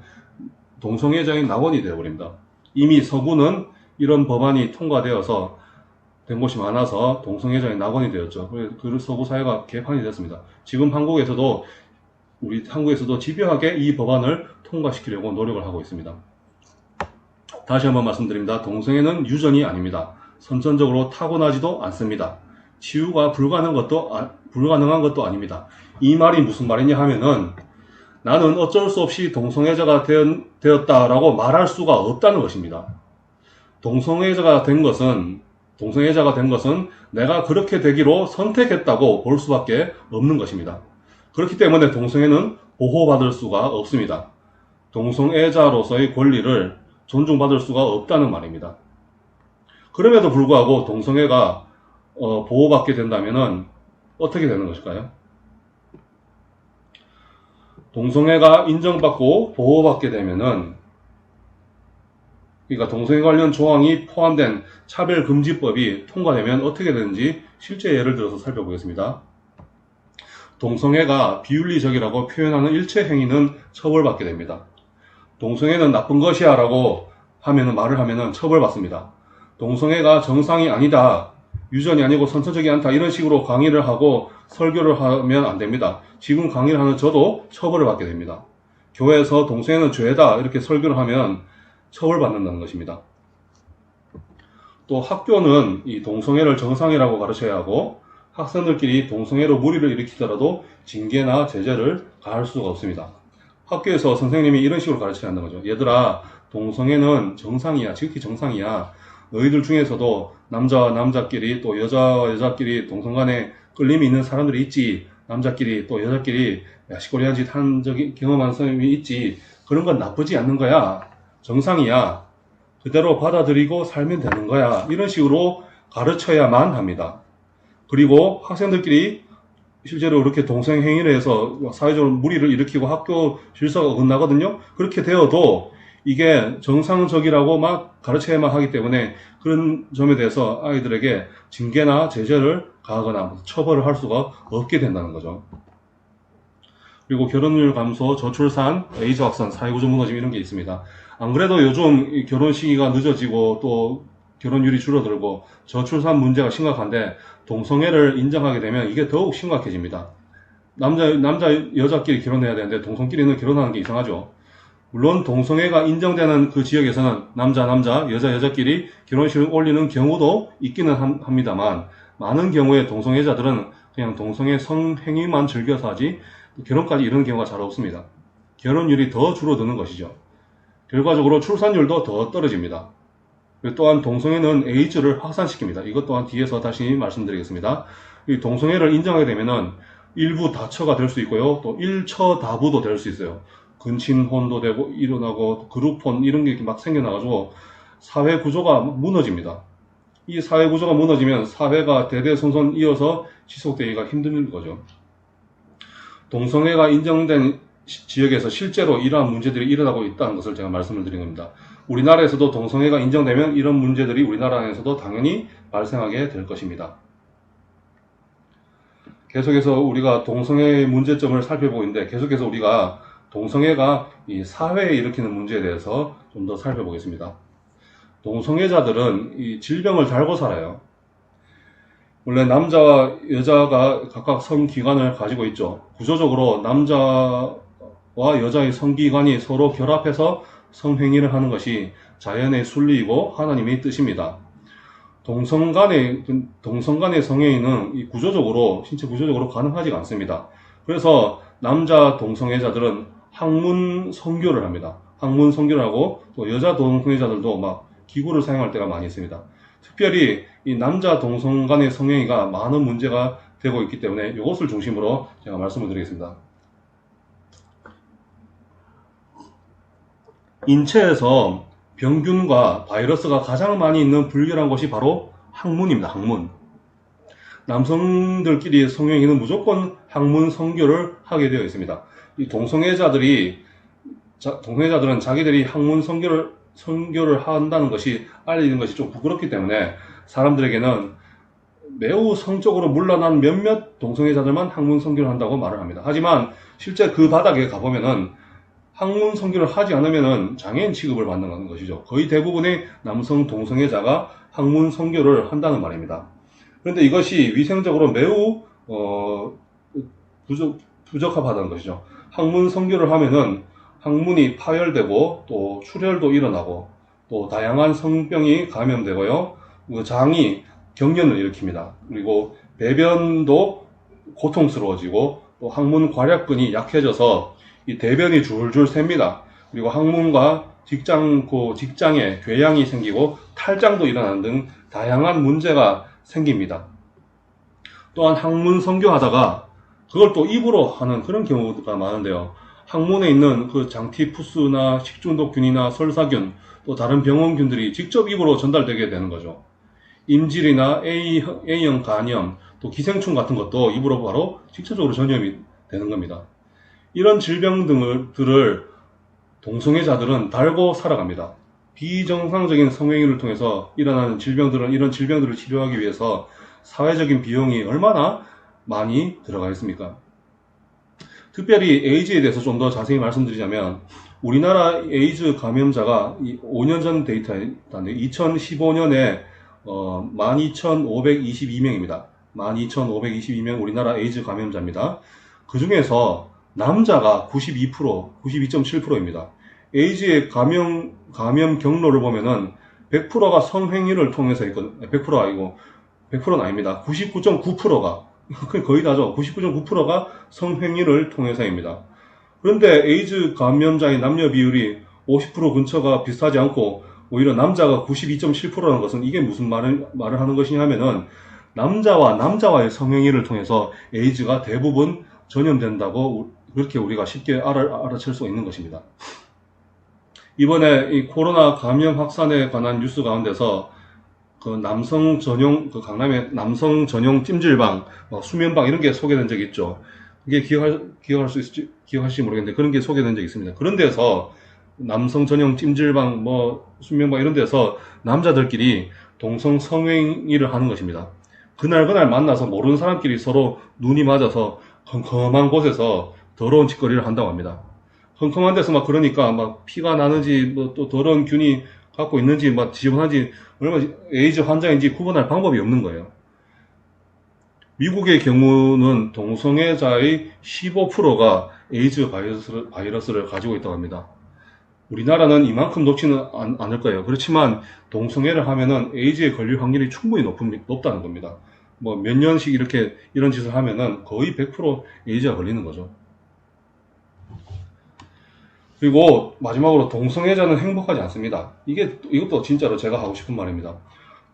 동성애자인 낙원이 되어버립니다. 이미 서구는 이런 법안이 통과되어서 된 곳이 많아서 동성애자인 낙원이 되었죠. 그래서 서구 사회가 개판이 됐습니다. 지금 우리 한국에서도 집요하게 이 법안을 통과시키려고 노력을 하고 있습니다. 다시 한번 말씀드립니다. 동성애는 유전이 아닙니다. 선천적으로 타고나지도 않습니다. 치유가 불가능한 것도 아닙니다. 이 말이 무슨 말이냐 하면은 나는 어쩔 수 없이 동성애자가 되었다라고 말할 수가 없다는 것입니다. 동성애자가 된 것은 내가 그렇게 되기로 선택했다고 볼 수밖에 없는 것입니다. 그렇기 때문에 동성애는 보호받을 수가 없습니다. 동성애자로서의 권리를 존중받을 수가 없다는 말입니다. 그럼에도 불구하고 동성애가 보호받게 된다면 어떻게 되는 것일까요? 동성애가 인정받고 보호받게 되면은, 그러니까 동성애 관련 조항이 포함된 차별금지법이 통과되면 어떻게 되는지 실제 예를 들어서 살펴보겠습니다. 동성애가 비윤리적이라고 표현하는 일체 행위는 처벌받게 됩니다. 동성애는 나쁜 것이야 라고 말을 하면은 처벌받습니다. 동성애가 정상이 아니다, 유전이 아니고 선천적이 않다, 이런 식으로 강의를 하고 설교를 하면 안 됩니다. 지금 강의를 하는 저도 처벌을 받게 됩니다. 교회에서 동성애는 죄다 이렇게 설교를 하면 처벌받는다는 것입니다. 또 학교는 이 동성애를 정상이라고 가르쳐야 하고, 학생들끼리 동성애로 무리를 일으키더라도 징계나 제재를 가할 수가 없습니다. 학교에서 선생님이 이런 식으로 가르쳐야 한다는 거죠. 얘들아, 동성애는 정상이야, 지극히 정상이야. 너희들 중에서도 남자와 남자끼리 또 여자와 여자끼리 동성 간에 끌림이 있는 사람들이 있지. 남자끼리 또 여자끼리 야식거리한 짓 한 적이 경험한 사람이 있지. 그런 건 나쁘지 않는 거야. 정상이야. 그대로 받아들이고 살면 되는 거야. 이런 식으로 가르쳐야만 합니다. 그리고 학생들끼리 실제로 이렇게 동성 행위를 해서 사회적으로 무리를 일으키고 학교 질서가 어긋나거든요. 그렇게 되어도 이게 정상적이라고 막 가르쳐야만 하기 때문에 그런 점에 대해서 아이들에게 징계나 제재를 가하거나 처벌을 할 수가 없게 된다는 거죠. 그리고 결혼율 감소, 저출산, 에이즈 확산, 사회구조 무너짐, 이런 게 있습니다. 안 그래도 요즘 결혼 시기가 늦어지고 또 결혼율이 줄어들고 저출산 문제가 심각한데, 동성애를 인정하게 되면 이게 더욱 심각해집니다. 여자끼리 결혼해야 되는데 동성끼리는 결혼하는 게 이상하죠. 물론 동성애가 인정되는 그 지역에서는 남자, 여자끼리 결혼식을 올리는 경우도 있기는 합니다만, 많은 경우에 동성애자들은 그냥 동성애 성행위만 즐겨서 하지 결혼까지 이르는 경우가 잘 없습니다. 결혼율이 더 줄어드는 것이죠. 결과적으로 출산율도 더 떨어집니다. 또한 동성애는 에이즈를 확산시킵니다. 이것 또한 뒤에서 다시 말씀드리겠습니다. 이 동성애를 인정하게 되면은 일부 다처가 될 수 있고요. 또 일처다부도 될 수 있어요. 근친혼도 되고 일어나고 그룹혼 이런 게 막 생겨나가지고 사회 구조가 무너집니다. 이 사회 구조가 무너지면 사회가 대대손손 이어서 지속되기가 힘든 거죠. 동성애가 인정된 지역에서 실제로 이러한 문제들이 일어나고 있다는 것을 제가 말씀을 드린 겁니다. 우리나라에서도 동성애가 인정되면 이런 문제들이 우리나라 안에서도 당연히 발생하게 될 것입니다. 계속해서 우리가 동성애의 문제점을 살펴보고 있는데 계속해서 우리가 동성애가 이 사회에 일으키는 문제에 대해서 좀 더 살펴보겠습니다. 동성애자들은 이 질병을 달고 살아요. 원래 남자와 여자가 각각 성기관을 가지고 있죠. 구조적으로 남자와 여자의 성기관이 서로 결합해서 성행위를 하는 것이 자연의 순리이고 하나님의 뜻입니다. 동성 간의 성행위는 구조적으로, 신체 구조적으로 가능하지가 않습니다. 그래서 남자 동성애자들은 항문 성교를 합니다. 항문 성교를 하고 또 여자 동성애자들도 막 기구를 사용할 때가 많이 있습니다. 특별히 이 남자 동성 간의 성행위가 많은 문제가 되고 있기 때문에 이것을 중심으로 제가 말씀을 드리겠습니다. 인체에서 병균과 바이러스가 가장 많이 있는 불결한 곳이 바로 항문입니다. 항문. 남성들끼리 성행위는 무조건 항문 성교를 하게 되어 있습니다. 이 동성애자들은 자기들이 항문 성교를 한다는 것이 알리는 것이 좀 부끄럽기 때문에 사람들에게는 매우 성적으로 문란한 몇몇 동성애자들만 항문 성교를 한다고 말을 합니다. 하지만 실제 그 바닥에 가보면은 항문 성교를 하지 않으면은 장애인 취급을 받는 것이죠. 거의 대부분의 남성 동성애자가 항문 성교를 한다는 말입니다. 그런데 이것이 위생적으로 매우 부적합하다는 것이죠. 항문 성교를 하면은 항문이 파열되고 또 출혈도 일어나고 또 다양한 성병이 감염되고요. 장이 경련을 일으킵니다. 그리고 배변도 고통스러워지고 또 항문 괄약근이 약해져서 이 대변이 줄줄 셉니다. 그리고 항문과 직장에 궤양이 생기고 탈장도 일어나는 등 다양한 문제가 생깁니다. 또한 항문 성교하다가 그걸 또 입으로 하는 그런 경우가 많은데요. 항문에 있는 그 장티푸스나 식중독균이나 설사균 또 다른 병원균들이 직접 입으로 전달되게 되는 거죠. 임질이나 A형 간염 또 기생충 같은 것도 입으로 바로 직접적으로 전염이 되는 겁니다. 이런 질병들을 동성애자들은 달고 살아갑니다. 비정상적인 성행위를 통해서 일어나는 이런 질병들을 치료하기 위해서 사회적인 비용이 얼마나 많이 들어가 있습니까? 특별히 에이즈에 대해서 좀 더 자세히 말씀드리자면 우리나라 에이즈 감염자가 5년 전 데이터인데 2015년에 12,522명입니다. 12,522명 우리나라 에이즈 감염자입니다. 그 중에서 남자가 92.7%입니다. 에이즈의 감염 경로를 보면은 100%가 성행위를 통해서 있거든요. 100%가 아니고 100%는 아닙니다. 99.9%가 거의 다죠. 99.9%가 성행위를 통해서입니다. 그런데 에이즈 감염자의 남녀 비율이 50% 근처가 비슷하지 않고 오히려 남자가 92.7%라는 것은 이게 무슨 말을 하는 것이냐 하면은 남자와의 성행위를 통해서 에이즈가 대부분 전염된다고 그렇게 우리가 쉽게 알아챌 수 있는 것입니다. 이번에 이 코로나 감염 확산에 관한 뉴스 가운데서 강남의 남성 전용 찜질방, 수면방 이런 게 소개된 적이 있죠. 이게 기억하실지 모르겠는데 그런 게 소개된 적이 있습니다. 그런 데서 남성 전용 찜질방, 수면방 이런 데서 남자들끼리 동성 성행위를 하는 것입니다. 그날 만나서 모르는 사람끼리 서로 눈이 맞아서 컴컴한 곳에서 더러운 짓거리를 한다고 합니다. 컴컴한 데서 그러니까 피가 나는지 또 더러운 균이 갖고 있는지 지저분한지 얼마나 에이즈 환자인지 구분할 방법이 없는 거예요. 미국의 경우는 동성애자의 15%가 에이즈 바이러스를 가지고 있다고 합니다. 우리나라는 이만큼 높지는 않을 거예요. 그렇지만 동성애를 하면은 에이즈에 걸릴 확률이 충분히 높다는 겁니다. 뭐 몇 년씩 이렇게 이런 짓을 하면은 거의 100% 에이즈가 걸리는 거죠. 그리고 마지막으로 동성애자는 행복하지 않습니다. 이것도 진짜로 제가 하고 싶은 말입니다.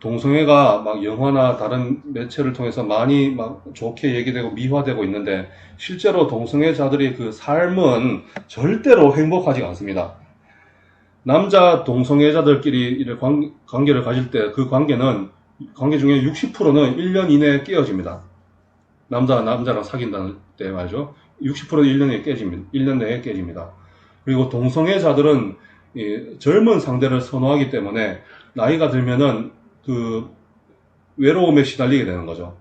동성애가 막 영화나 다른 매체를 통해서 많이 막 좋게 얘기되고 미화되고 있는데 실제로 동성애자들이 그 삶은 절대로 행복하지 않습니다. 남자 동성애자들끼리 관계를 가질 때 그 관계 중에 60%는 1년 이내에 깨어집니다. 남자랑 사귄다는 때 말이죠. 60%는 1년 내에 깨집니다. 그리고 동성애자들은 젊은 상대를 선호하기 때문에 나이가 들면은 그 외로움에 시달리게 되는 거죠.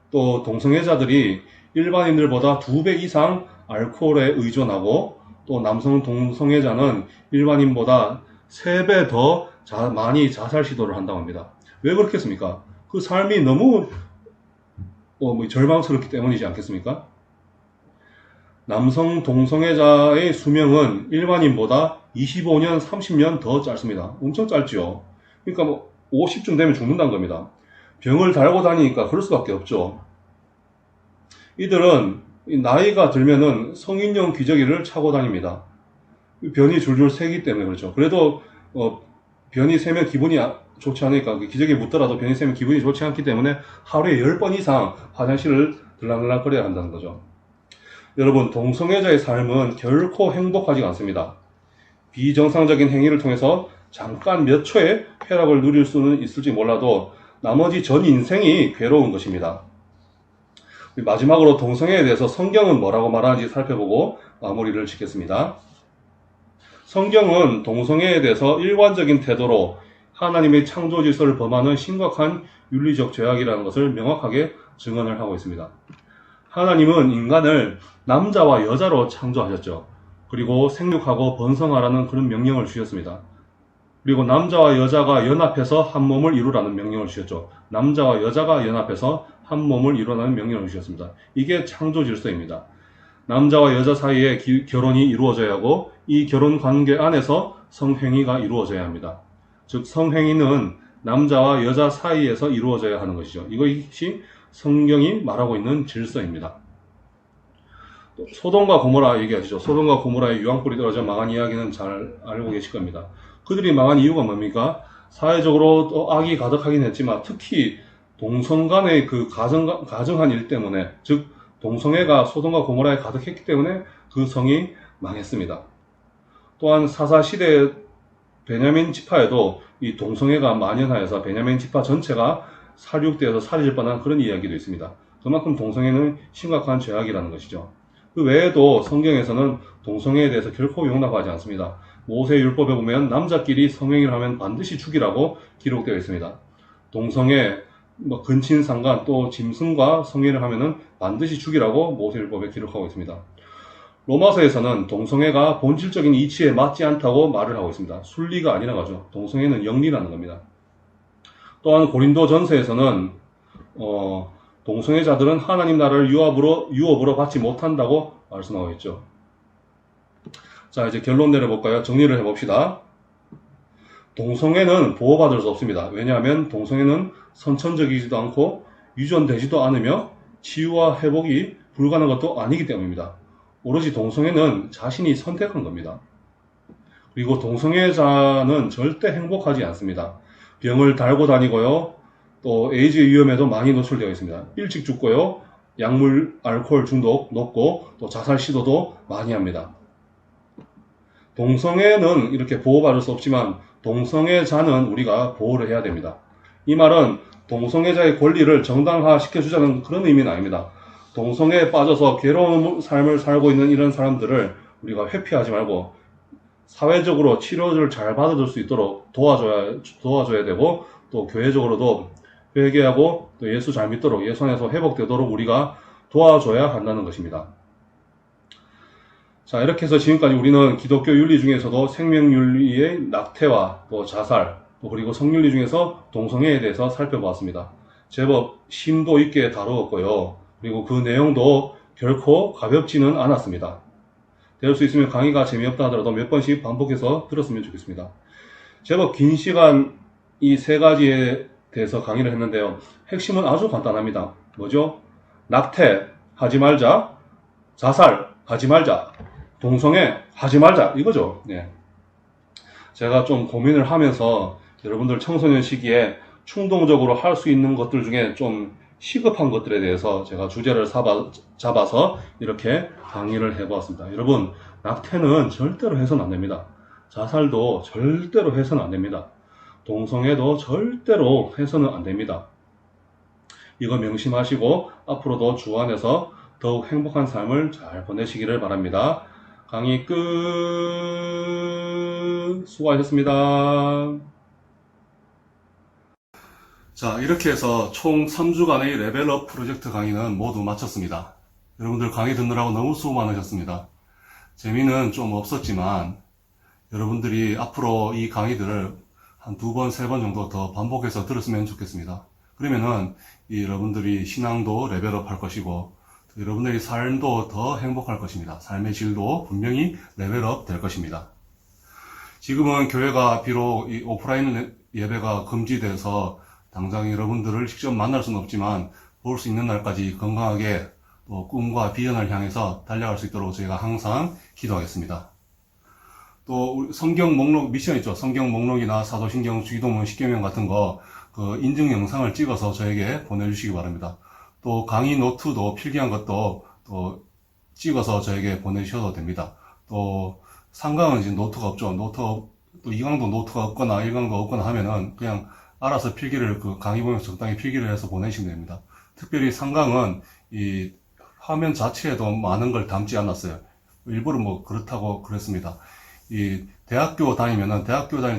또 동성애자들이 일반인들보다 2배 이상 알코올에 의존하고 또 남성 동성애자는 일반인보다 3배 더 많이 자살 시도를 한다고 합니다. 왜 그렇겠습니까? 그 삶이 너무 절망스럽기 때문이지 않겠습니까? 남성 동성애자의 수명은 일반인보다 25년, 30년 더 짧습니다. 엄청 짧죠. 그러니까 뭐 50쯤 되면 죽는다는 겁니다. 병을 달고 다니니까 그럴 수밖에 없죠. 이들은 나이가 들면은 성인용 기저귀를 차고 다닙니다. 변이 줄줄 새기 때문에 그렇죠. 그래도 변이 새면 기분이 좋지 않으니까 기저귀에 묻더라도 변이 새면 기분이 좋지 않기 때문에 하루에 10번 이상 화장실을 들락날락 거려야 한다는 거죠. 여러분, 동성애자의 삶은 결코 행복하지 않습니다. 비정상적인 행위를 통해서 잠깐 몇 초의 쾌락을 누릴 수는 있을지 몰라도 나머지 전 인생이 괴로운 것입니다. 마지막으로 동성애에 대해서 성경은 뭐라고 말하는지 살펴보고 마무리를 짓겠습니다. 성경은 동성애에 대해서 일관적인 태도로 하나님의 창조 질서를 범하는 심각한 윤리적 죄악이라는 것을 명확하게 증언을 하고 있습니다. 하나님은 인간을 남자와 여자로 창조하셨죠. 그리고 생육하고 번성하라는 그런 명령을 주셨습니다. 그리고 남자와 여자가 연합해서 한 몸을 이루라는 명령을 주셨죠. 남자와 여자가 연합해서 한 몸을 이루라는 명령을 주셨습니다. 이게 창조 질서입니다. 남자와 여자 사이에 결혼이 이루어져야 하고 이 결혼 관계 안에서 성행위가 이루어져야 합니다. 즉 성행위는 남자와 여자 사이에서 이루어져야 하는 것이죠. 이것이 성경이 말하고 있는 질서입니다. 소돔과 고모라 얘기하시죠. 소돔과 고모라의 유황불이 떨어져 망한 이야기는 잘 알고 계실 겁니다. 그들이 망한 이유가 뭡니까? 사회적으로 또 악이 가득하긴 했지만 특히 동성 간의 그 가정한 일 때문에, 즉 동성애가 소돔과 고모라에 가득했기 때문에 그 성이 망했습니다. 또한 사사시대 베냐민 지파에도 이 동성애가 만연하여서 베냐민 지파 전체가 살육되어서 살해질 뻔한 그런 이야기도 있습니다. 그만큼 동성애는 심각한 죄악이라는 것이죠. 그 외에도 성경에서는 동성애에 대해서 결코 용납하지 않습니다. 모세율법에 보면 남자끼리 성행위를 하면 반드시 죽이라고 기록되어 있습니다. 동성애, 근친상간 또 짐승과 성행위를 하면은 반드시 죽이라고 모세율법에 기록하고 있습니다. 로마서에서는 동성애가 본질적인 이치에 맞지 않다고 말을 하고 있습니다. 순리가 아니라 가죠. 동성애는 영리라는 겁니다. 또한 고린도 전서에서는 동성애자들은 하나님 나라를 유업으로 받지 못한다고 말씀하고 있죠. 자, 이제 결론 내려볼까요? 정리를 해봅시다. 동성애는 보호받을 수 없습니다. 왜냐하면 동성애는 선천적이지도 않고 유전되지도 않으며 치유와 회복이 불가능한 것도 아니기 때문입니다. 오로지 동성애는 자신이 선택한 겁니다. 그리고 동성애자는 절대 행복하지 않습니다. 병을 달고 다니고요. 또 에이즈 위험에도 많이 노출되어 있습니다. 일찍 죽고요. 약물, 알코올 중독 높고 또 자살 시도도 많이 합니다. 동성애는 이렇게 보호받을 수 없지만 동성애자는 우리가 보호를 해야 됩니다. 이 말은 동성애자의 권리를 정당화시켜주자는 그런 의미는 아닙니다. 동성애에 빠져서 괴로운 삶을 살고 있는 이런 사람들을 우리가 회피하지 말고 사회적으로 치료를 잘 받아줄 수 있도록 도와줘야 되고, 또 교회적으로도 회개하고 또 예수 잘 믿도록, 예수 안에서 회복되도록 우리가 도와줘야 한다는 것입니다. 자, 이렇게 해서 지금까지 우리는 기독교 윤리 중에서도 생명윤리의 낙태와 또 자살, 또 그리고 성윤리 중에서 동성애에 대해서 살펴보았습니다. 제법 심도 있게 다루었고요. 그리고 그 내용도 결코 가볍지는 않았습니다. 될 수 있으면 강의가 재미없다 하더라도 몇 번씩 반복해서 들었으면 좋겠습니다. 제법 긴 시간 이 세 가지의 대해서 강의를 했는데요. 핵심은 아주 간단합니다. 뭐죠? 낙태 하지 말자, 자살 하지 말자, 동성애 하지 말자, 이거죠. 예. 제가 좀 고민을 하면서 여러분들 청소년 시기에 충동적으로 할 수 있는 것들 중에 좀 시급한 것들에 대해서 제가 주제를 잡아서 이렇게 강의를 해보았습니다. 여러분, 낙태는 절대로 해서는 안 됩니다. 자살도 절대로 해서는 안 됩니다. 동성애도 절대로 해서는 안 됩니다. 이거 명심하시고 앞으로도 주 안에서 더욱 행복한 삶을 잘 보내시기를 바랍니다. 강의 끝. 수고하셨습니다. 자, 이렇게 해서 총 3주간의 레벨업 프로젝트 강의는 모두 마쳤습니다. 여러분들 강의 듣느라고 너무 수고 많으셨습니다. 재미는 좀 없었지만 여러분들이 앞으로 이 강의들을 한 2번, 3번 정도 더 반복해서 들었으면 좋겠습니다. 그러면은 여러분들이 신앙도 레벨업 할 것이고 여러분들의 삶도 더 행복할 것입니다. 삶의 질도 분명히 레벨업 될 것입니다. 지금은 교회가 비록 이 오프라인 예배가 금지돼서 당장 여러분들을 직접 만날 수는 없지만 볼 수 있는 날까지 건강하게 또 꿈과 비전을 향해서 달려갈 수 있도록 저희가 항상 기도하겠습니다. 또 성경 목록 미션 있죠. 성경 목록이나 사도신경, 주기도문, 십계명 같은 거 그 인증 영상을 찍어서 저에게 보내주시기 바랍니다. 또 강의 노트도 필기한 것도 또 찍어서 저에게 보내주셔도 됩니다. 또 상강은 이제 노트가 없죠. 또 2강도 노트가 없거나 1강도 없거나 하면은 그냥 알아서 필기를 그 강의 보면서 적당히 필기를 해서 보내시면 됩니다. 특별히 상강은 이 화면 자체에도 많은 걸 담지 않았어요. 일부러 뭐 그렇다고 그랬습니다. 이 대학교 다닐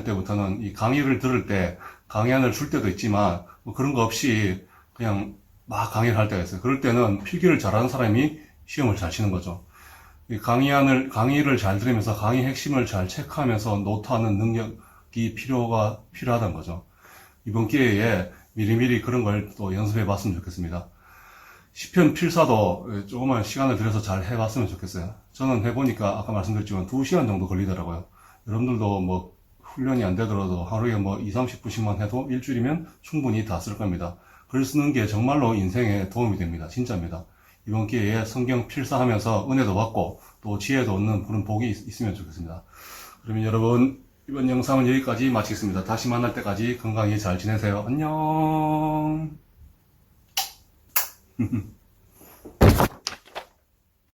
때부터는 이 강의를 들을 때 강의안을 줄 때도 있지만 뭐 그런 거 없이 그냥 막 강의를 할 때가 있어요. 그럴 때는 필기를 잘하는 사람이 시험을 잘 치는 거죠. 이 강의를 잘 들으면서 강의 핵심을 잘 체크하면서 노트하는 능력이 필요하다는 거죠. 이번 기회에 미리미리 그런 걸 또 연습해 봤으면 좋겠습니다. 시편 필사도 조금만 시간을 들여서 잘 해봤으면 좋겠어요. 저는 해보니까 아까 말씀드렸지만 2시간 정도 걸리더라고요. 여러분들도 뭐 훈련이 안 되더라도 하루에 뭐 20-30분씩만 해도 일주일이면 충분히 다 쓸 겁니다. 글 쓰는 게 정말로 인생에 도움이 됩니다. 진짜입니다. 이번 기회에 성경 필사하면서 은혜도 받고 또 지혜도 얻는 그런 복이 있으면 좋겠습니다. 그러면 여러분 이번 영상은 여기까지 마치겠습니다. 다시 만날 때까지 건강히 잘 지내세요. 안녕.